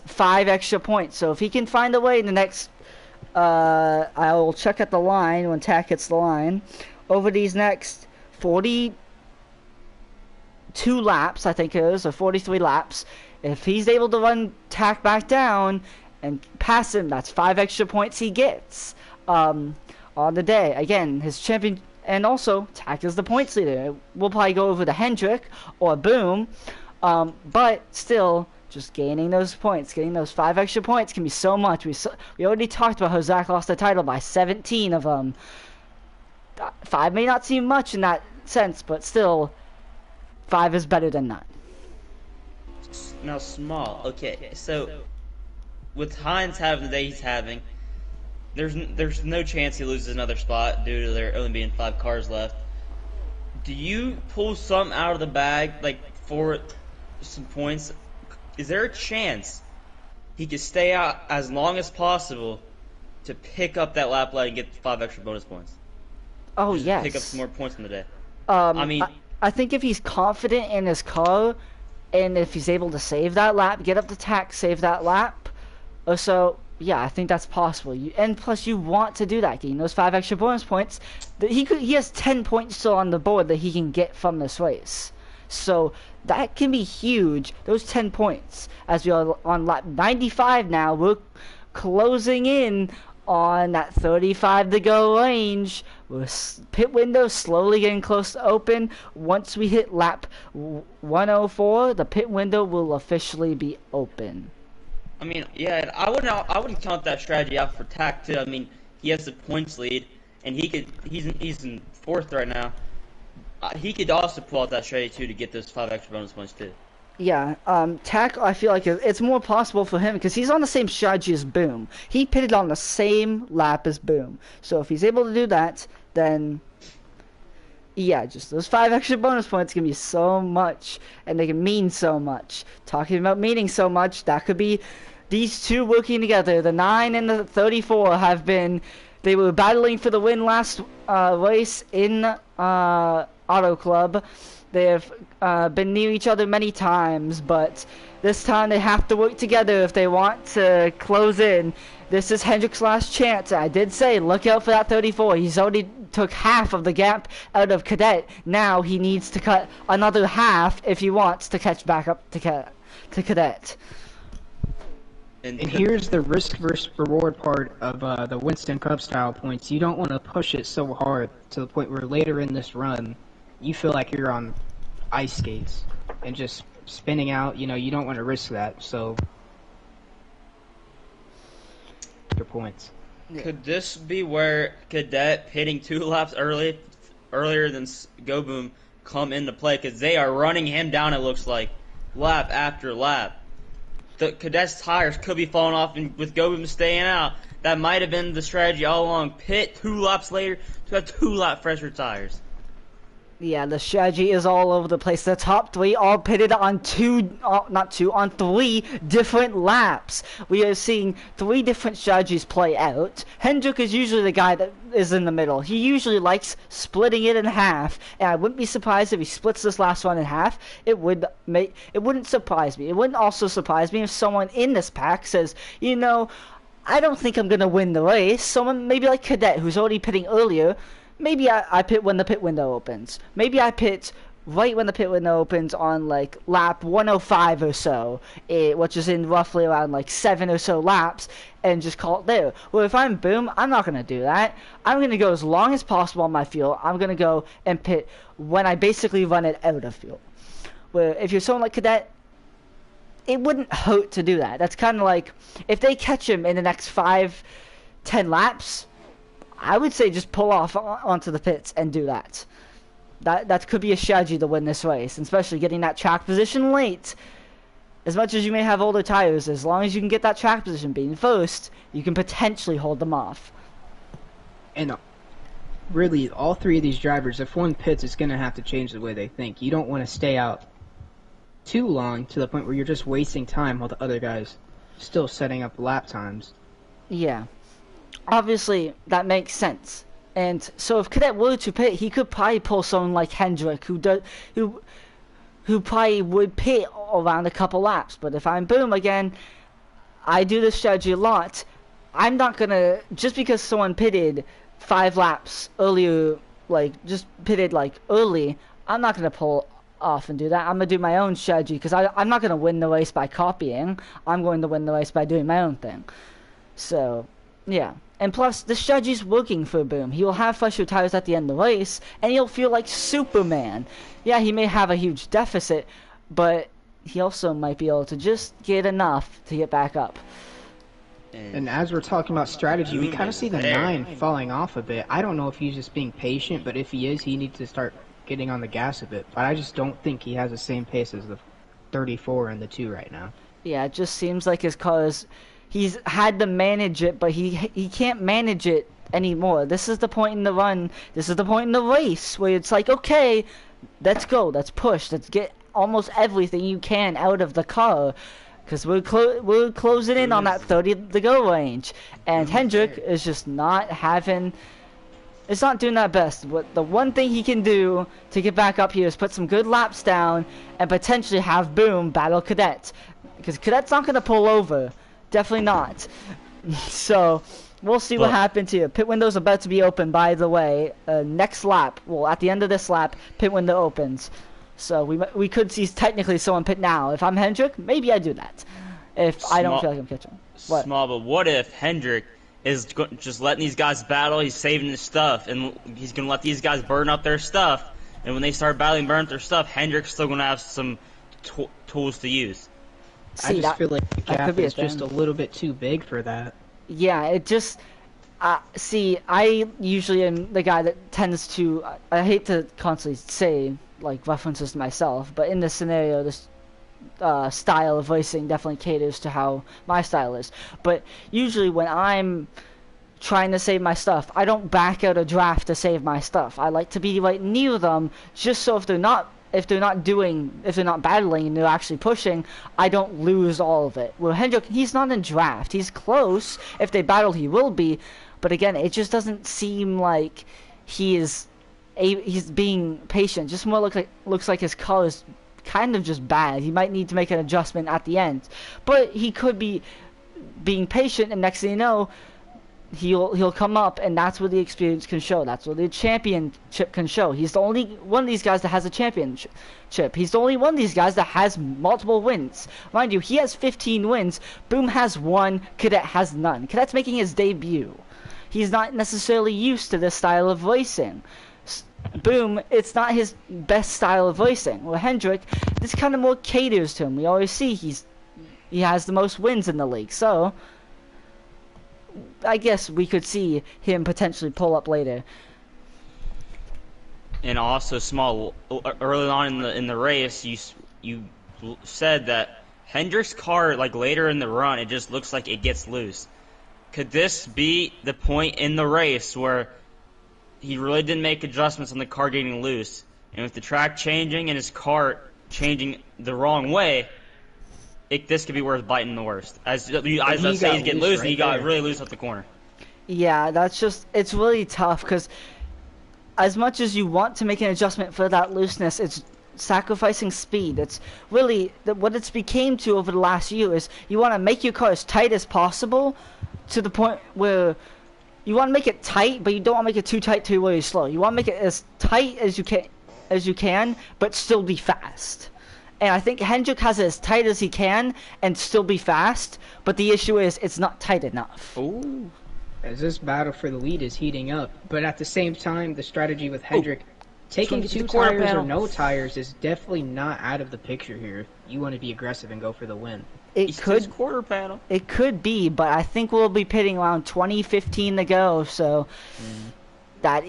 5 extra points. So if he can find a way in the next, I will check at the line when Tack hits the line, over these next 42 laps, I think it is, or 43 laps, if he's able to run Tack back down and pass him, that's 5 extra points he gets on the day. Again, his champion, and also Tack is the points leader. We'll probably go over to Hendrick or Boom, but still, just gaining those points, getting those 5 extra points can be so much. We already talked about how Zach lost the title by 17 of them. 5 may not seem much in that sense, but still, 5 is better than none. Now, small. Okay, so with Hines having the day he's having, there's no chance he loses another spot due to there only being 5 cars left. Do you pull some out of the bag, like for some points? is there a chance he could stay out as long as possible to pick up that lap lead and get 5 extra bonus points? Oh, Just yes. pick up some more points in the day. Um, I mean, I think if he's confident in his car, and if he's able to save that lap, get up the tack, save that lap, or so, yeah, I think that's possible. And plus, you want to do that, getting those 5 extra bonus points. He has 10 points still on the board that he can get from this race. So that can be huge. Those 10 points. As we are on lap 95 now, we're closing in on that 35 to go range. Pit window slowly getting close to open. Once we hit lap 104, the pit window will officially be open. I mean, yeah, I wouldn't count that strategy out for Tack too. I mean, he has the points lead, and he's in 4th right now. He could also pull out that strategy too to get those 5 extra bonus points too. Yeah, Tack, I feel like it's more possible for him because he's on the same strategy as Boom. He pitted on the same lap as Boom. So if he's able to do that, then yeah, just those 5 extra bonus points can be so much, and they can mean so much. Talking about meaning so much, that could be these two working together. The 9 and the 34 they were battling for the win last race in Auto Club. They have been near each other many times, but this time they have to work together if they want to close in. This is Hendrick's last chance. I did say, look out for that 34. He's already took half of the gap out of Cadet. Now he needs to cut another half if he wants to catch back up to Cadet. And here's the risk versus reward part of the Winston Cup style points. You don't want to push it so hard to the point where later in this run, you feel like you're on ice skates and just spinning out. You know, you don't want to risk that. So, your points. Could this be where Cadet hitting 2 laps earlier than Go Boom come into play? Because they are running him down, it looks like, lap after lap. The Cadet's tires could be falling off, and with Go Boom staying out, that might have been the strategy all along. Pit 2 laps later to have 2 lap fresher tires. Yeah, the strategy is all over the place. The top 3 all pitted on 3 different laps. We are seeing 3 different strategies play out. Hendrick is usually the guy that is in the middle. He usually likes splitting it in half, and I wouldn't be surprised if he splits this last one in half. It wouldn't surprise me. It wouldn't also surprise me if someone in this pack says, you know, I don't think I'm gonna win the race. Someone maybe like Cadet, who's already pitting earlier. Maybe I pit when the pit window opens. Maybe I pit right when the pit window opens on like lap 105 or so, which is in roughly around like 7 or so laps, and just call it there. Well, if I'm Boom, I'm not going to do that. I'm going to go as long as possible on my fuel. I'm going to go and pit when I basically run it out of fuel. Where if you're someone like Cadet, it wouldn't hurt to do that. That's kind of like, if they catch him in the next 5-10 laps, I would say just pull off onto the pits and do that. That could be a strategy to win this race, and especially getting that track position late. As much as you may have older tires, as long as you can get that track position being first, you can potentially hold them off. And really, all 3 of these drivers, if one pits, it's going to have to change the way they think. You don't want to stay out too long to the point where you're just wasting time while the other guys still setting up lap times. Yeah. Obviously, that makes sense. And so if Cadet were to pit, he could probably pull someone like Hendrick, who probably would pit around a couple laps. But if I'm Boom again, I do this strategy a lot. I'm not gonna, just because someone pitted 5 laps earlier, like just pitted like early, I'm not gonna pull off and do that. I'm gonna do my own strategy because I'm not gonna win the race by copying. I'm going to win the race by doing my own thing. So yeah. And plus, the strategy's working for Boom. He will have fresher tires at the end of the race, and he'll feel like Superman. Yeah, he may have a huge deficit, but he also might be able to just get enough to get back up. And as we're talking about strategy, we kind of see the 9 falling off a bit. I don't know if he's just being patient, but if he is, he needs to start getting on the gas a bit. But I just don't think he has the same pace as the 34 and the 2 right now. Yeah, it just seems like his car is... He's had to manage it, but he can't manage it anymore. This is the point in the run. This is the point in the race where it's like, okay, let's go. Let's push. Let's get almost everything you can out of the car. because we're closing in on that 30 to go range, and Hendrick is just not having. It's not doing that best. What the one thing he can do to get back up here is put some good laps down and potentially have Boom battle Cadet, because Cadet's not gonna pull over, definitely not. So we'll see what happens here. Pit window's about to be open, by the way. Next lap, well, at the end of this lap, pit window opens. So we could see technically someone pit now. If I'm Hendrick, maybe I do that. If I don't feel like I'm catching. What? Small, but what if Hendrick is just letting these guys battle? He's saving his stuff, and he's gonna let these guys burn up their stuff. And when they start battling, burn up their stuff, Hendrick's still gonna have some tools to use. I just feel like the gap is just a little bit too big for that. Yeah, it just. See, I usually am the guy that tends to. I hate to constantly say like references to myself, but in this scenario, this style of voicing definitely caters to how my style is. But usually when I'm trying to save my stuff, I don't back out a draft to save my stuff. I like to be right near them, just so if they're not battling and they're actually pushing, I don't lose all of it. Well, Hendrick, he's not in draft. He's close. If they battle, he will be. But again, it just doesn't seem like he's being patient. Just more looks like his car is kind of just bad. He might need to make an adjustment at the end. But he could be being patient, and next thing you know, he'll come up, and that's where the experience can show. That's where the championship can show. He's the only one of these guys that has a championship. He's the only one of these guys that has multiple wins. Mind you, he has 15 wins. Boom has 1. Cadet has none. Cadet's making his debut. He's not necessarily used to this style of voicing. Boom, it's not his best style of voicing. Well, Hendrick, this kind of more caters to him. We always see he has the most wins in the league, so I guess we could see him potentially pull up later. And also, Small, early on in the race, you said that Hendrick's car, like later in the run, it just looks like it gets loose. Could this be the point in the race where he really didn't make adjustments on the car getting loose, and with the track changing and his car changing the wrong way, this could be where it's biting the worst. As let's say he's getting loose, and he got really loose at the corner. Yeah, it's really tough, because as much as you want to make an adjustment for that looseness, it's sacrificing speed. It's really what it's became to over the last year is you want to make your car as tight as possible, to the point where you want to make it tight, but you don't want to make it too tight to where you're slow. You want to make it as tight as you can, but still be fast. And I think Hendrick has it as tight as he can and still be fast, but the issue is it's not tight enough. Ooh. As this battle for the lead is heating up, but at the same time, the strategy with Hendrick taking 2 tires or no tires is definitely not out of the picture here. You want to be aggressive and go for the win. It could be, but I think we'll be pitting around 20:15 to go, so that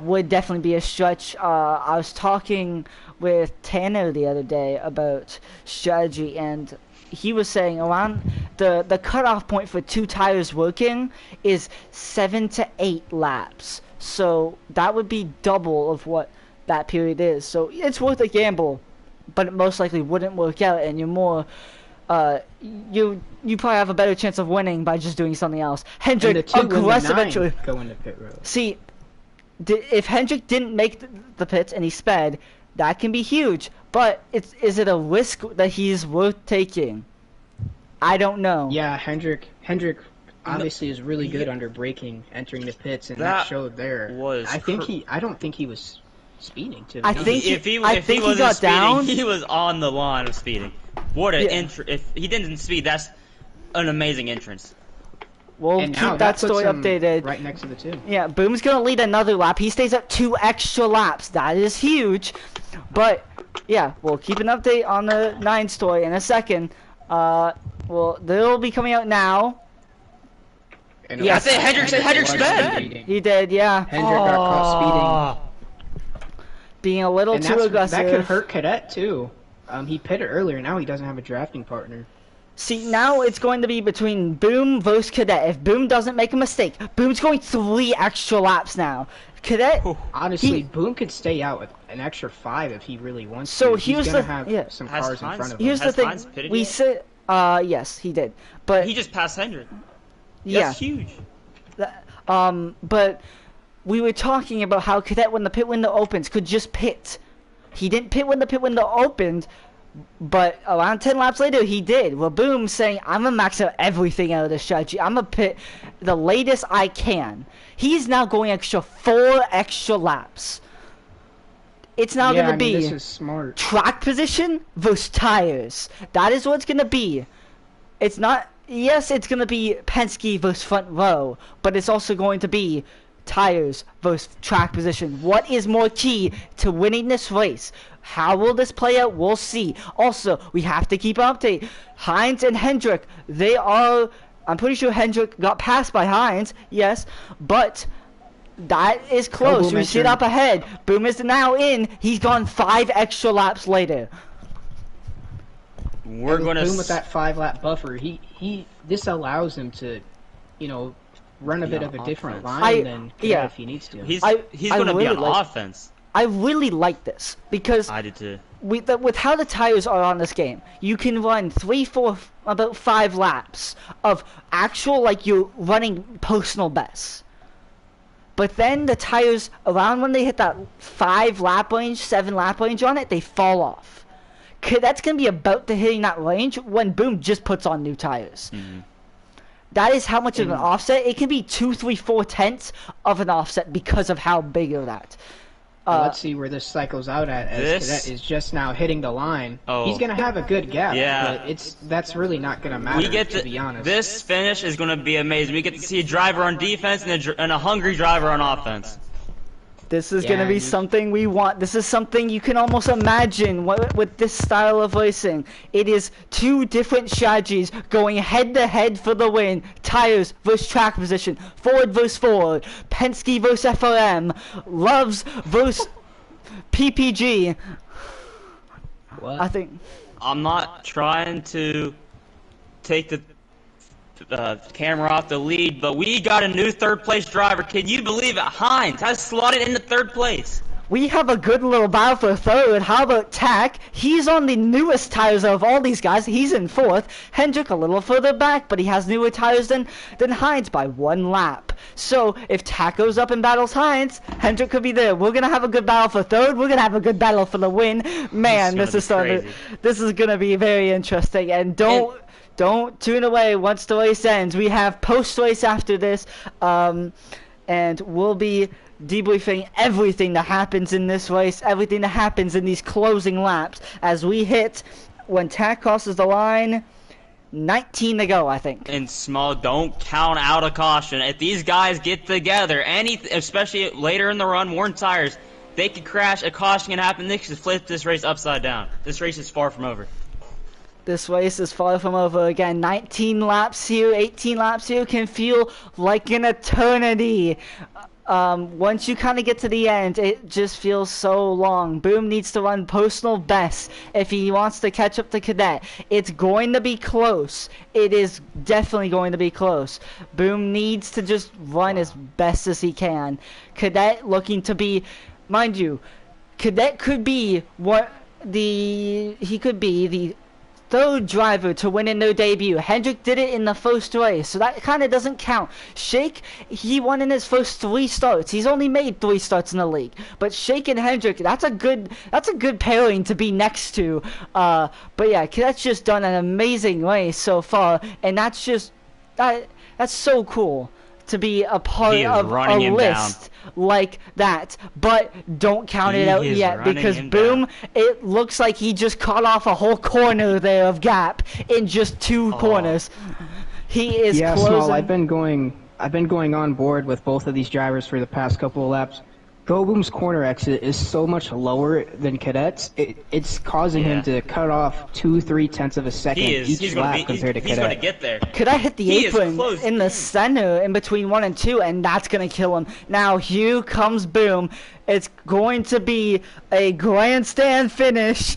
would definitely be a stretch. I was talking with Tanner the other day about strategy, and he was saying around the cutoff point for 2 tires working is 7 to 8 laps. So that would be double of what that period is. So it's worth a gamble, but it most likely wouldn't work out, and you're more you probably have a better chance of winning by just doing something else. Hendrick aggressive eventually. Go into pit road. See, if Hendrick didn't make the pits and he sped, that can be huge. But is it a risk that he's worth taking? I don't know. Yeah, Hendrick obviously is really good under braking, entering the pits, and that showed there. I don't think he was speeding. I think he got speeding, down. He was on the line of speeding. What an entrance! If he didn't speed, that's an amazing entrance. We'll keep that story updated. Right next to the 2. Yeah, Boom's gonna lead another lap. He stays at 2 extra laps. That is huge. But yeah, we'll keep an update on the 9 story in a second. Well, they'll be coming out now. Yeah, I think Hendrick sped. He did, yeah. Hendrick got caught speeding. Being a little too aggressive. That could hurt Cadet too. He pitted earlier. Now he doesn't have a drafting partner. See, now it's going to be between Boom versus Cadet. If Boom doesn't make a mistake, Boom's going 3 extra laps now. Cadet, honestly, Boom could stay out with an extra 5 if he really wants to. So here's He's gonna have some cars in front of him. Here's the thing. Yes, he did. But He just passed Hendrick. yeah, That's huge. but we were talking about how Cadet, when the pit window opens, could just pit. He didn't pit when the pit window opened, but around 10 laps later, he did. Well, Boom saying, I'm going to max out everything out of this strategy. I'm going to pit the latest I can. He's now going 4 extra laps. It's now Yeah, going to I mean, be this is smart. track position versus tires. That is what it's going to be. It's not... Yes, it's going to be Penske versus front row, but it's also going to be tires versus track position. What is more key to winning this race? How will this play out? We'll see. Also, we have to keep an update. Hines and Hendrick, they are... I'm pretty sure Hendrick got passed by Hines, yes, but that is close. Boom We see it entering. up ahead. Boom is now in. He's gone 5 extra laps later. We're And gonna Boom with that 5-lap buffer. This allows him to, run a Be bit on of a different offense. line than yeah. if he needs to. He's I gonna be really on like- offense. I really like this because I did too. with how the tires are on this game, you can run 3, 4, about 5 laps of actual, like, you're running personal bests. But then the tires, around when they hit that 5 lap range, 7 lap range on it, they fall off. That's going to be about to hitting that range when Boom just puts on new tires. Mhm. That is how much of an offset. It can be 2, 3, 4 tenths of an offset because of how big of that. Let's see where this cycles out at, as This- Cadet is just now hitting the line. Oh. He's going to have a good gap, Yeah. but that's really not going to matter, We get to be honest. this finish is gonna be amazing. We get to see a driver on defense and a hungry driver on offense. This is Yeah, going to be you- something we want. This is something you can almost imagine with this style of racing. It is 2 different strategies going head-to-head for the win. Tires versus track position. Ford versus Ford. Penske versus FRM. Loves versus PPG. What? I think... I'm not trying to take the camera off the lead, but we got a new 3rd place driver. Can you believe it? Hines has slotted into 3rd place. We have a good little battle for 3rd. How about Tack? He's on the newest tires of all these guys. He's in 4th. Hendrick a little further back, but he has newer tires than Hines by 1 lap. So if Tack goes up and battles Hines, Hendrick could be there. We're gonna have a good battle for 3rd. We're gonna have a good battle for the win. Man, This this is gonna is be starting. crazy. This is gonna be very interesting. And don't tune away once the race ends. We have post-race after this, and we'll be debriefing everything that happens in this race, everything that happens in these closing laps as we hit, when Tack crosses the line, 19 to go, I think. And small, don't count out a caution. If these guys get together, especially later in the run, worn tires, they could crash. A caution can happen. They could flip this race upside down. This race is far from over. This race is far from over again. 19 laps here, 18 laps here can feel like an eternity. Once you kind of get to the end, it just feels so long. Boom needs to run personal best if he wants to catch up to Cadet. It's going to be close. It is definitely going to be close. Boom needs to just run as best as he can. Cadet looking to be, mind you, Cadet could be he could be the 3rd driver to win in their debut. Hendrick did it in the first race, so that kind of doesn't count. Shake, he won in his first 3 starts. He's only made 3 starts in the league. But Shake and Hendrick, that's a good pairing to be next to. But yeah, Cadet's just done an amazing race so far, and that's so cool to be a part He is of running a him list like that. But don't count it He out is yet, running because him Boom, down. it looks like he just cut off a whole corner there of gap in just 2 corners. He is Yeah, closing. Small, I've been going on board with both of these drivers for the past couple of laps. Go Boom's corner exit is so much lower than Cadet's. It's causing him to cut off 2-3 tenths of a second each lap compared to he's gonna Cadet. get there. Could I hit the He is apron close. in the center in between 1 and 2, and that's going to kill him. Now, here comes Boom. It's going to be a grandstand finish,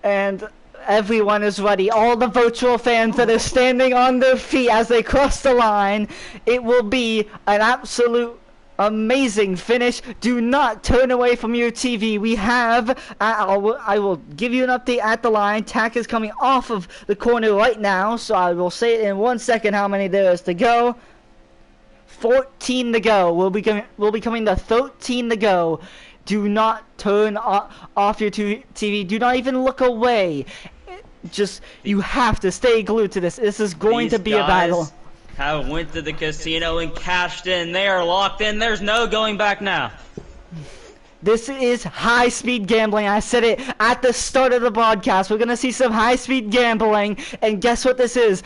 and everyone is ready. All the virtual fans that are standing on their feet as they cross the line. It will be an absolute Amazing finish. Do not turn away from your TV. We have, I will give you an update at the line. Tack is coming off of the corner right now, so I will say it in 1 second how many there is to go. 14 to go. We'll be coming to 13 to go. Do not turn off your TV. Do not even look away. Just, you have to stay glued to this. This is going to be a battle. Have went to the casino and cashed in. They are locked in. There's no going back now. This is high-speed gambling. I said it at the start of the broadcast. We're going to see some high-speed gambling. And guess what this is?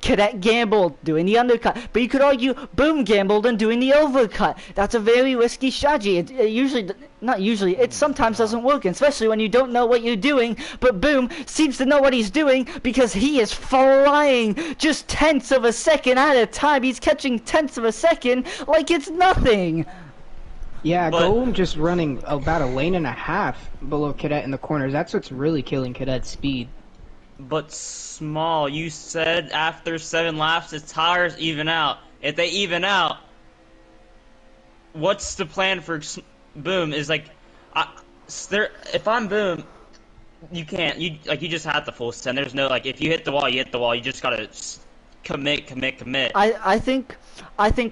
Cadet gambled, doing the undercut. But you could argue Boom gambled and doing the overcut. That's a very risky strategy. It sometimes doesn't work, especially when you don't know what you're doing. But Boom seems to know what he's doing because he is flying just tenths of a second at a time. He's catching tenths of a second like it's nothing. Yeah, Golem just running about a lane and a half below Cadet in the corners. That's what's really killing Cadet's speed. But Small, you said after 7 laps his tires even out. If they even out, what's the plan for Boom? Is like, if I'm Boom, you can't. You just have to full send. There's no like, if you hit the wall, you hit the wall. You just gotta commit. I think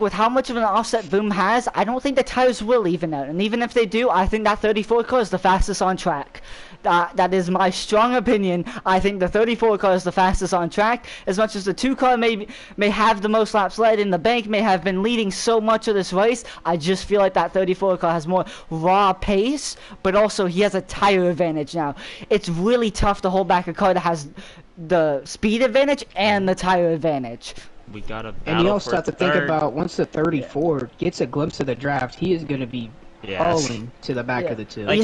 with how much of an offset Boom has, I don't think the tires will even out. And even if they do, I think that 34 car is the fastest on track. That is my strong opinion. I think the 34 car is the fastest on track. As much as the 2 car may have the most laps led in the bank, may have been leading so much of this race, I just feel like that 34 car has more raw pace, but also he has a tire advantage now. It's really tough to hold back a car that has the speed advantage and the tire advantage. We got a and you also have to think about once the 34 gets a glimpse of the draft, he is going to be falling to the back of the 2. Like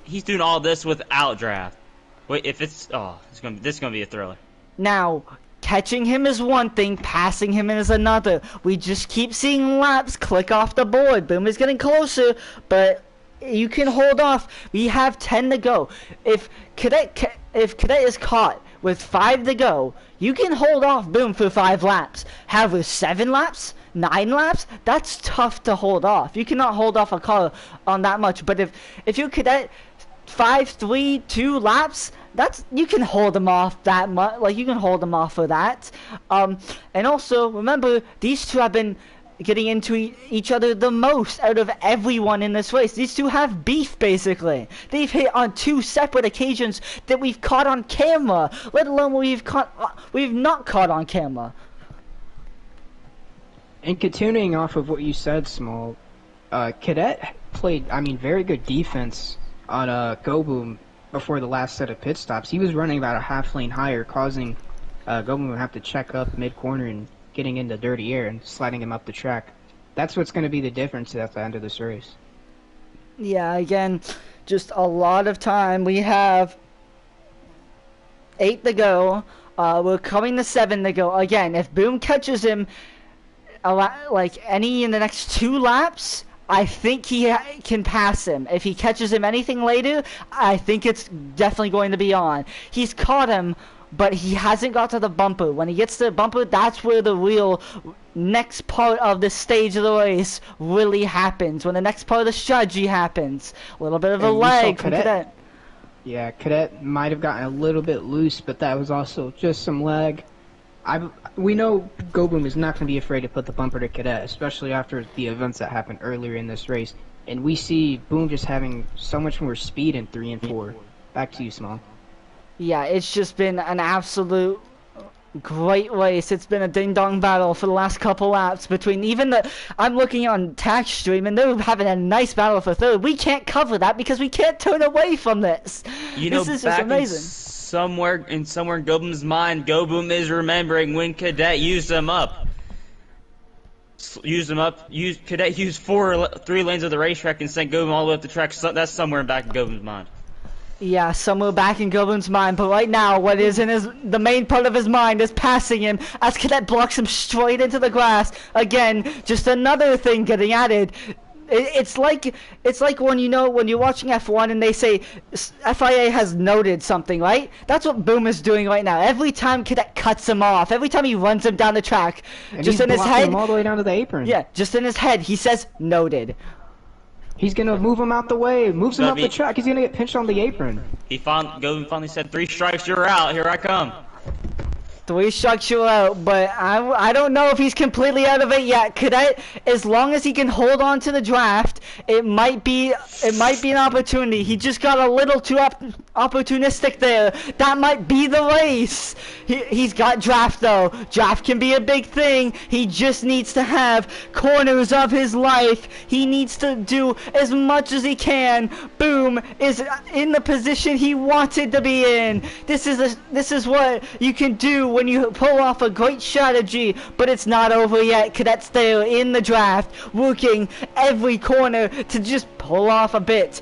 he's doing all this without draft. Wait, if it's this is gonna be a thriller. Now, catching him is one thing, passing him is another. We just keep seeing laps click off the board. Boom is getting closer, but you can hold off. We have 10 to go. If Cadet is caught with 5 to go, you can hold off Boom for 5 laps. However, 7 laps, 9 laps, that's tough to hold off. You cannot hold off a car on that much. But if you Cadet 5, 3, 2 laps, you can hold them off that much. Like, you can hold them off for that. And also remember, these 2 have been getting into each other the most out of everyone in this race. These 2 have beef, basically. They've hit on 2 separate occasions that we've caught on camera, let alone we've not caught on camera. And continuing off of what you said, Small, Cadet played, very good defense on Go Boom before the last set of pit stops. He was running about a half lane higher, causing Go Boom to have to check up mid-corner and getting into dirty air and sliding him up the track. That's what's going to be the difference at the end of this race. Yeah, again, just a lot of time. We have 8 to go. We're coming to 7 to go. Again, if Boom catches him like any in the next 2 laps, I think he can pass him. If he catches him anything later, I think it's definitely going to be on. He's caught him, but he hasn't got to the bumper. When he gets to the bumper, that's where the real next part of the stage of the race really happens. When the next part of the strategy happens. A little bit of a lag from Cadet. Yeah, Cadet might have gotten a little bit loose, but that was also just some lag. We know Go Boom is not going to be afraid to put the bumper to Cadet, especially after the events that happened earlier in this race. And we see Boom just having so much more speed in 3 and 4. Back to you, Small. Yeah, it's just been an absolute great race. It's been a ding-dong battle for the last couple laps between I'm looking on Tax Stream and they're having a nice battle for 3rd. We can't cover that because we can't turn away from this. This is just amazing. Somewhere in Go Boom's mind, Go Boom is remembering when Cadet used them up. Cadet used 3 lanes of the racetrack and sent Go Boom all the way up the track. So that's somewhere back in Go Boom's mind. Yeah, somewhere back in Go Boom's mind, but right now, what is in the main part of his mind is passing him as Cadet blocks him straight into the grass. Again, just another thing getting added. It's like when when you're watching F1 and they say FIA has noted something, right? That's what Boom is doing right now. Every time Cadet cuts him off, every time he runs him down the track, And just he's in his blocking head, him all the way down to the apron. yeah, just in his head, he says noted. He's gonna move him out the way. Moves him But up the track. He's gonna get pinched on the apron. Finally said 3 strikes, you're out. Here I come. 3 strikes you out, but I don't know if he's completely out of it yet. Cadet, as long as he can hold on to the draft, it might be an opportunity. He just got a little too opportunistic there. That might be the race. He's got draft though. Draft can be a big thing. He just needs to have corners of his life. He needs to do as much as he can. Boom is in the position he wanted to be in. This is what you can do when you pull off a great strategy, but it's not over yet. Cadet's there in the draft, working every corner to just pull off a bit,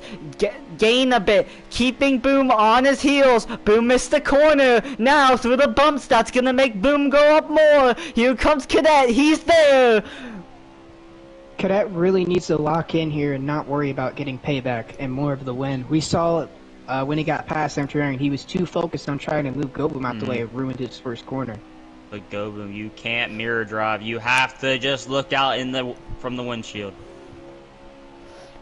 gain a bit, keeping Boom on his heels. Boom missed the corner. Now through the bumps, that's gonna make Boom go up more. Here comes Cadet. He's there. Cadet really needs to lock in here and not worry about getting payback and more of the win. We saw when he got past Emperor, he was too focused on trying to move Goboom out the way. It ruined his first corner. But Goboom, you can't mirror drive. You have to just look out from the windshield.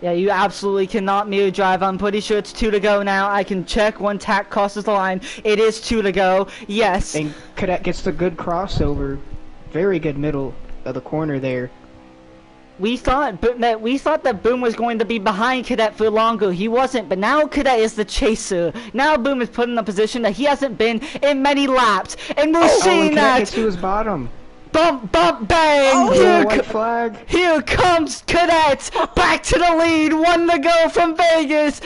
Yeah, you absolutely cannot mirror drive. I'm pretty sure it's 2 to go now. I can check when Tack crosses the line. It is 2 to go. Yes. And Cadet gets the good crossover. Very good middle of the corner there. We thought that Boom was going to be behind Cadet for longer. He wasn't, but now Cadet is the chaser. Now Boom is put in a position that he hasn't been in many laps, and we're seeing and Cadet that. gets to his bottom. Bump, bump, bang! White flag. Here comes Cadet, back to the lead. 1 to go from Vegas.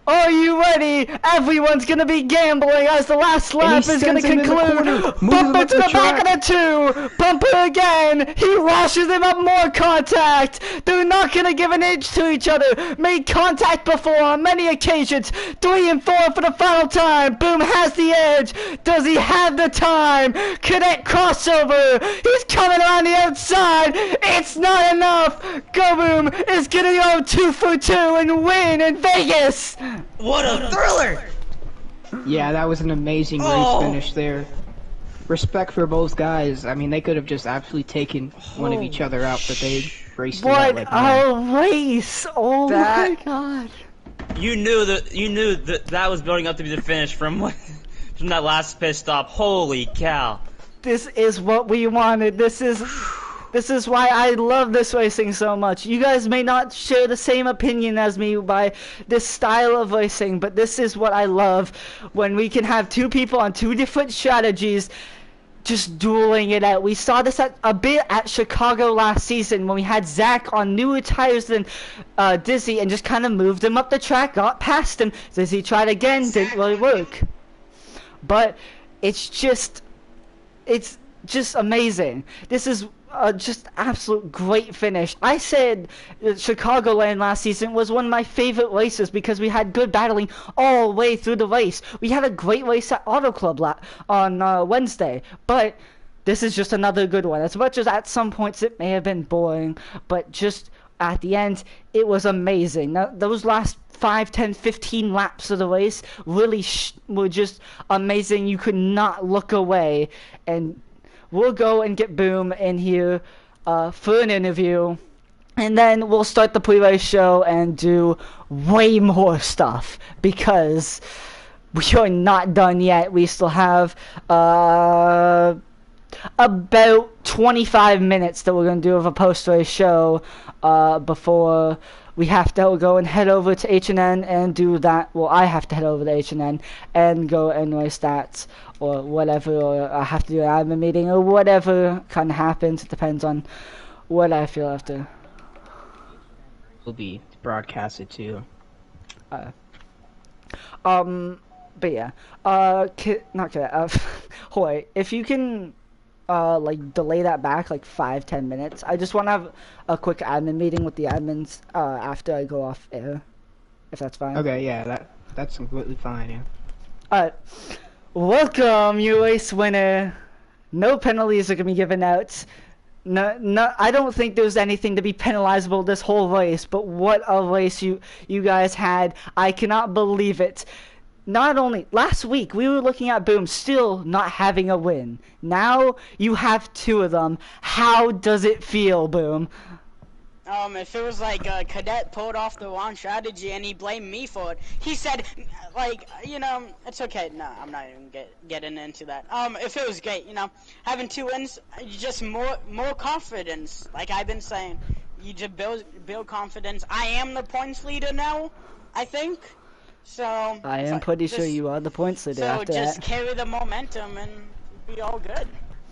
Are you ready? Everyone's gonna be gambling as the last lap is gonna conclude. Bump into the back of the 2. Bumper again. He rashes him up more contact. They're not gonna give an inch to each other. Made contact before on many occasions. 3 and 4 for the final time. Boom has the edge. Does he have the time? Cadet crossover. He's coming around the outside. It's not enough. Goboom is gonna go 2 for 2 and win in Vegas. What a thriller! Yeah, that was an amazing race finish there. Respect for both guys. I mean, they could have just absolutely taken one of each other out, but they raced it out like a race! Oh my god! You knew that was building up to be the finish from that last pit stop. Holy cow! This is what we wanted. This is why I love this racing so much. You guys may not share the same opinion as me by this style of racing, but this is what I love. When we can have 2 people on 2 different strategies just dueling it out. We saw this a bit at Chicago last season when we had Zach on newer tires than Dizzy and just kind of moved him up the track, got past him. Dizzy tried again, didn't really work. But it's just amazing. This is just absolute great finish. I said Chicagoland last season was one of my favorite races because we had good battling all the way through the race. We had a great race at Auto Club on Wednesday, but this is just another good one. As much as at some points it may have been boring, but just at the end it was amazing. Now, those last 5, 10, 15 laps of the race really were just amazing. You could not look away, and we'll go and get Boom in here for an interview, and then we'll start the pre-race show and do way more stuff because we are not done yet. We still have about 25 minutes that we're going to do of a post-race show before we have to go and head over to H&N and do that. Well, I have to head over to H&N and go and race that or whatever, or I have to do an admin meeting or whatever kind of happens. It depends on what I feel after. Will be broadcasted too. But yeah, not Cadet, Hoy, if you can like delay that back like 5-10 minutes. I just want to have a quick admin meeting with the admins after I go off air, if that's fine. Okay, yeah, that's completely fine. Yeah. Welcome, you race winner. No penalties are gonna be given out. No, no, I don't think there's anything to be penalizable this whole race, but what a race you guys had. I cannot believe it. Not only last week we were looking at Boom still not having a win. Now you have two of them. How does it feel, Boom? If it was like Cadet pulled off the wrong strategy and he blamed me for it, he said, like, it's okay. No, I'm not even getting into that. If it was great, having 2 wins, just more confidence. Like I've been saying, you just build confidence. I am the points leader now, I think. So I am pretty sure you are the points leader so after just that. carry the momentum and be all good.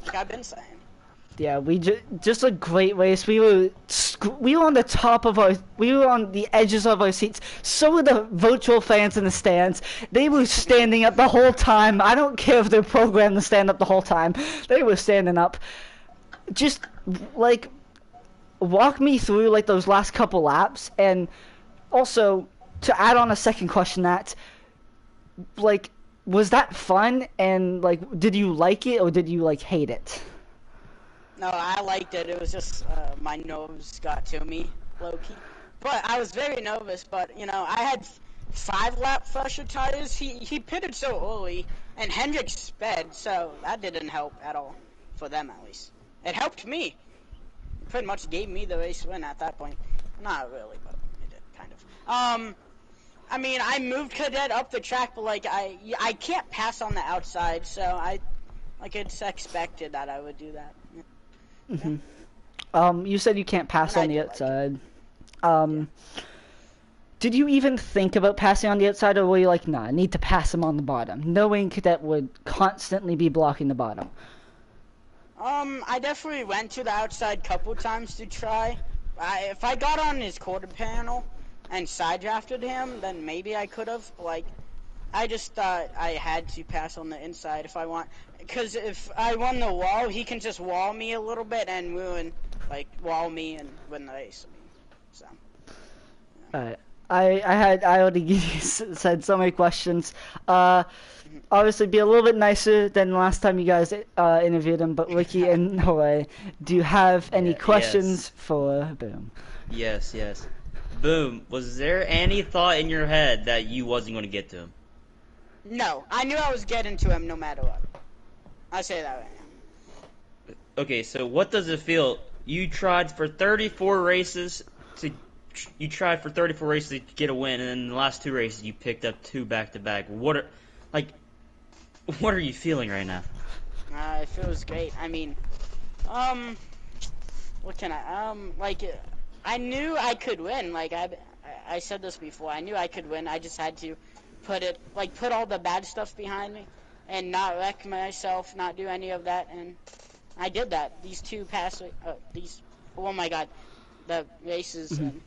Like I've been saying. Yeah, we just a great race. We were on the top of we were on the edges of our seats. So were the virtual fans in the stands. They were standing up the whole time. I don't care if they're programmed to stand up the whole time. They were standing up. Just like walk me through like those last couple laps, and also to add on a second question, that like was that fun, and like did you like it or did you like hate it? No, I liked it. It was just my nose got to me, low-key. But I was very nervous, but, I had 5-lap fresher tires. He pitted so early, and Hendrick sped, so that didn't help at all, for them at least. It helped me. It pretty much gave me the race win at that point. Not really, but it did, kind of. I mean, I moved Cadet up the track, but, like, I can't pass on the outside, so it's expected that I would do that. Mm-hmm. You said you can't pass on the outside. Did you even think about passing on the outside, or were you like, nah, I need to pass him on the bottom, knowing Cadet would constantly be blocking the bottom? I definitely went to the outside couple times to try. If I got on his quarter panel and side drafted him, then maybe I could have. Like, I just thought I had to pass on the inside if I want. Because if I won the wall, he can just wall me a little bit and wall me and win the race. So. Alright. I already said so many questions. Obviously, be a little bit nicer than last time you guys interviewed him. But Ricky and Noe, do you have any questions for Boom? Yes. Boom. Was there any thought in your head that you wasn't going to get to him? No, I knew I was getting to him no matter what. I say that right now. Okay, so what does it feel? You tried for 34 races to get a win, and then in the last 2 races you picked up 2 back-to-back. What are you feeling right now? It feels great. I mean, what can I knew I could win. Like I said this before. I knew I could win. I just had to put all the bad stuff behind me and not wreck myself, not do any of that, and I did that. These 2 oh my god, the races, and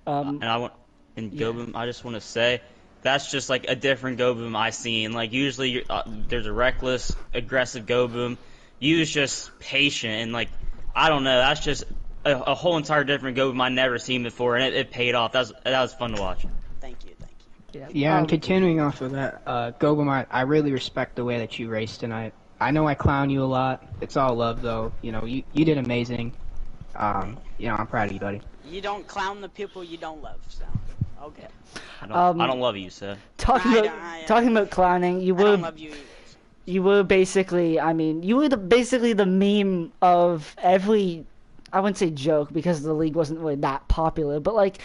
Go Boom, I just want to say, that's just like a different Go Boom I've seen. Like usually there's a reckless, aggressive Go Boom. You was just patient and like, I don't know, that's just a whole entire different Go Boom I've never seen before, and it paid off. That was fun to watch. Thank you. Yeah, and continuing off of that, Go Boom, I really respect the way that you raced tonight. I know I clown you a lot. It's all love, though. You did amazing. I'm proud of you, buddy. You don't clown the people you don't love, so okay. I don't love you, sir. Talking about clowning, I don't love you either. You were basically, basically the meme of every, I wouldn't say joke because the league wasn't really that popular, but like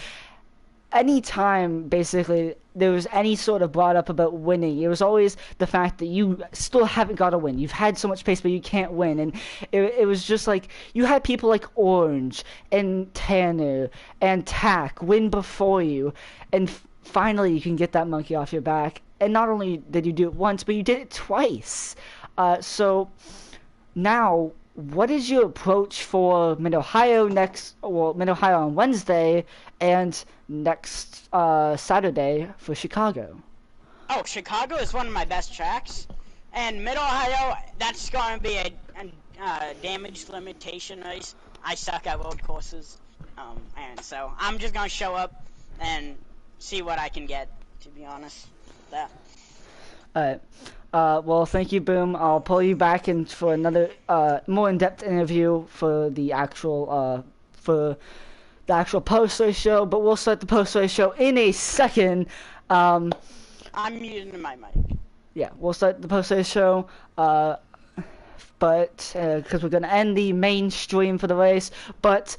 anytime basically there was any sort of brought up about winning, it was always the fact that you still haven't got a win. You've had so much pace, but you can't win. And it was just like you had people like Orange and Tanner and Tack win before you, and finally you can get that monkey off your back. And not only did you do it once, but you did it twice. So now, what is your approach for Mid-Ohio Mid-Ohio on Wednesday and next Saturday for Chicago? Oh, Chicago is one of my best tracks. And Mid-Ohio, that's going to be a damage limitation race. I suck at road courses. And so I'm just going to show up and see what I can get, to be honest. That. Well, thank you, Boom. I'll pull you back in for another more in-depth interview for the actual post-race show. But we'll start the post-race show in a second. I'm muting my mic. Yeah, we'll start the post-race show. But because we're gonna end the main stream for the race, but.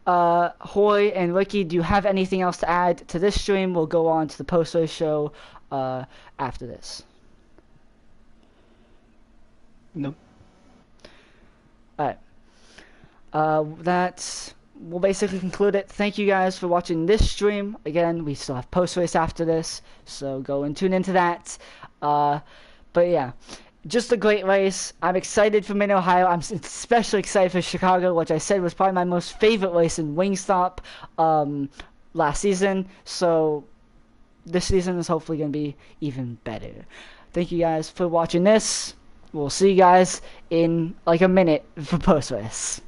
Hoy and Ricky, do you have anything else to add to this stream? We'll go on to the post-race show after this. Nope. Alright. We'll basically conclude it. Thank you guys for watching this stream. Again, we still have post-race after this, so go and tune into that. But yeah. Just a great race. I'm excited for Mid-Ohio. I'm especially excited for Chicago, which I said was probably my most favorite race in Wingstop last season. So this season is hopefully going to be even better. Thank you guys for watching this. We'll see you guys in like a minute for post-race.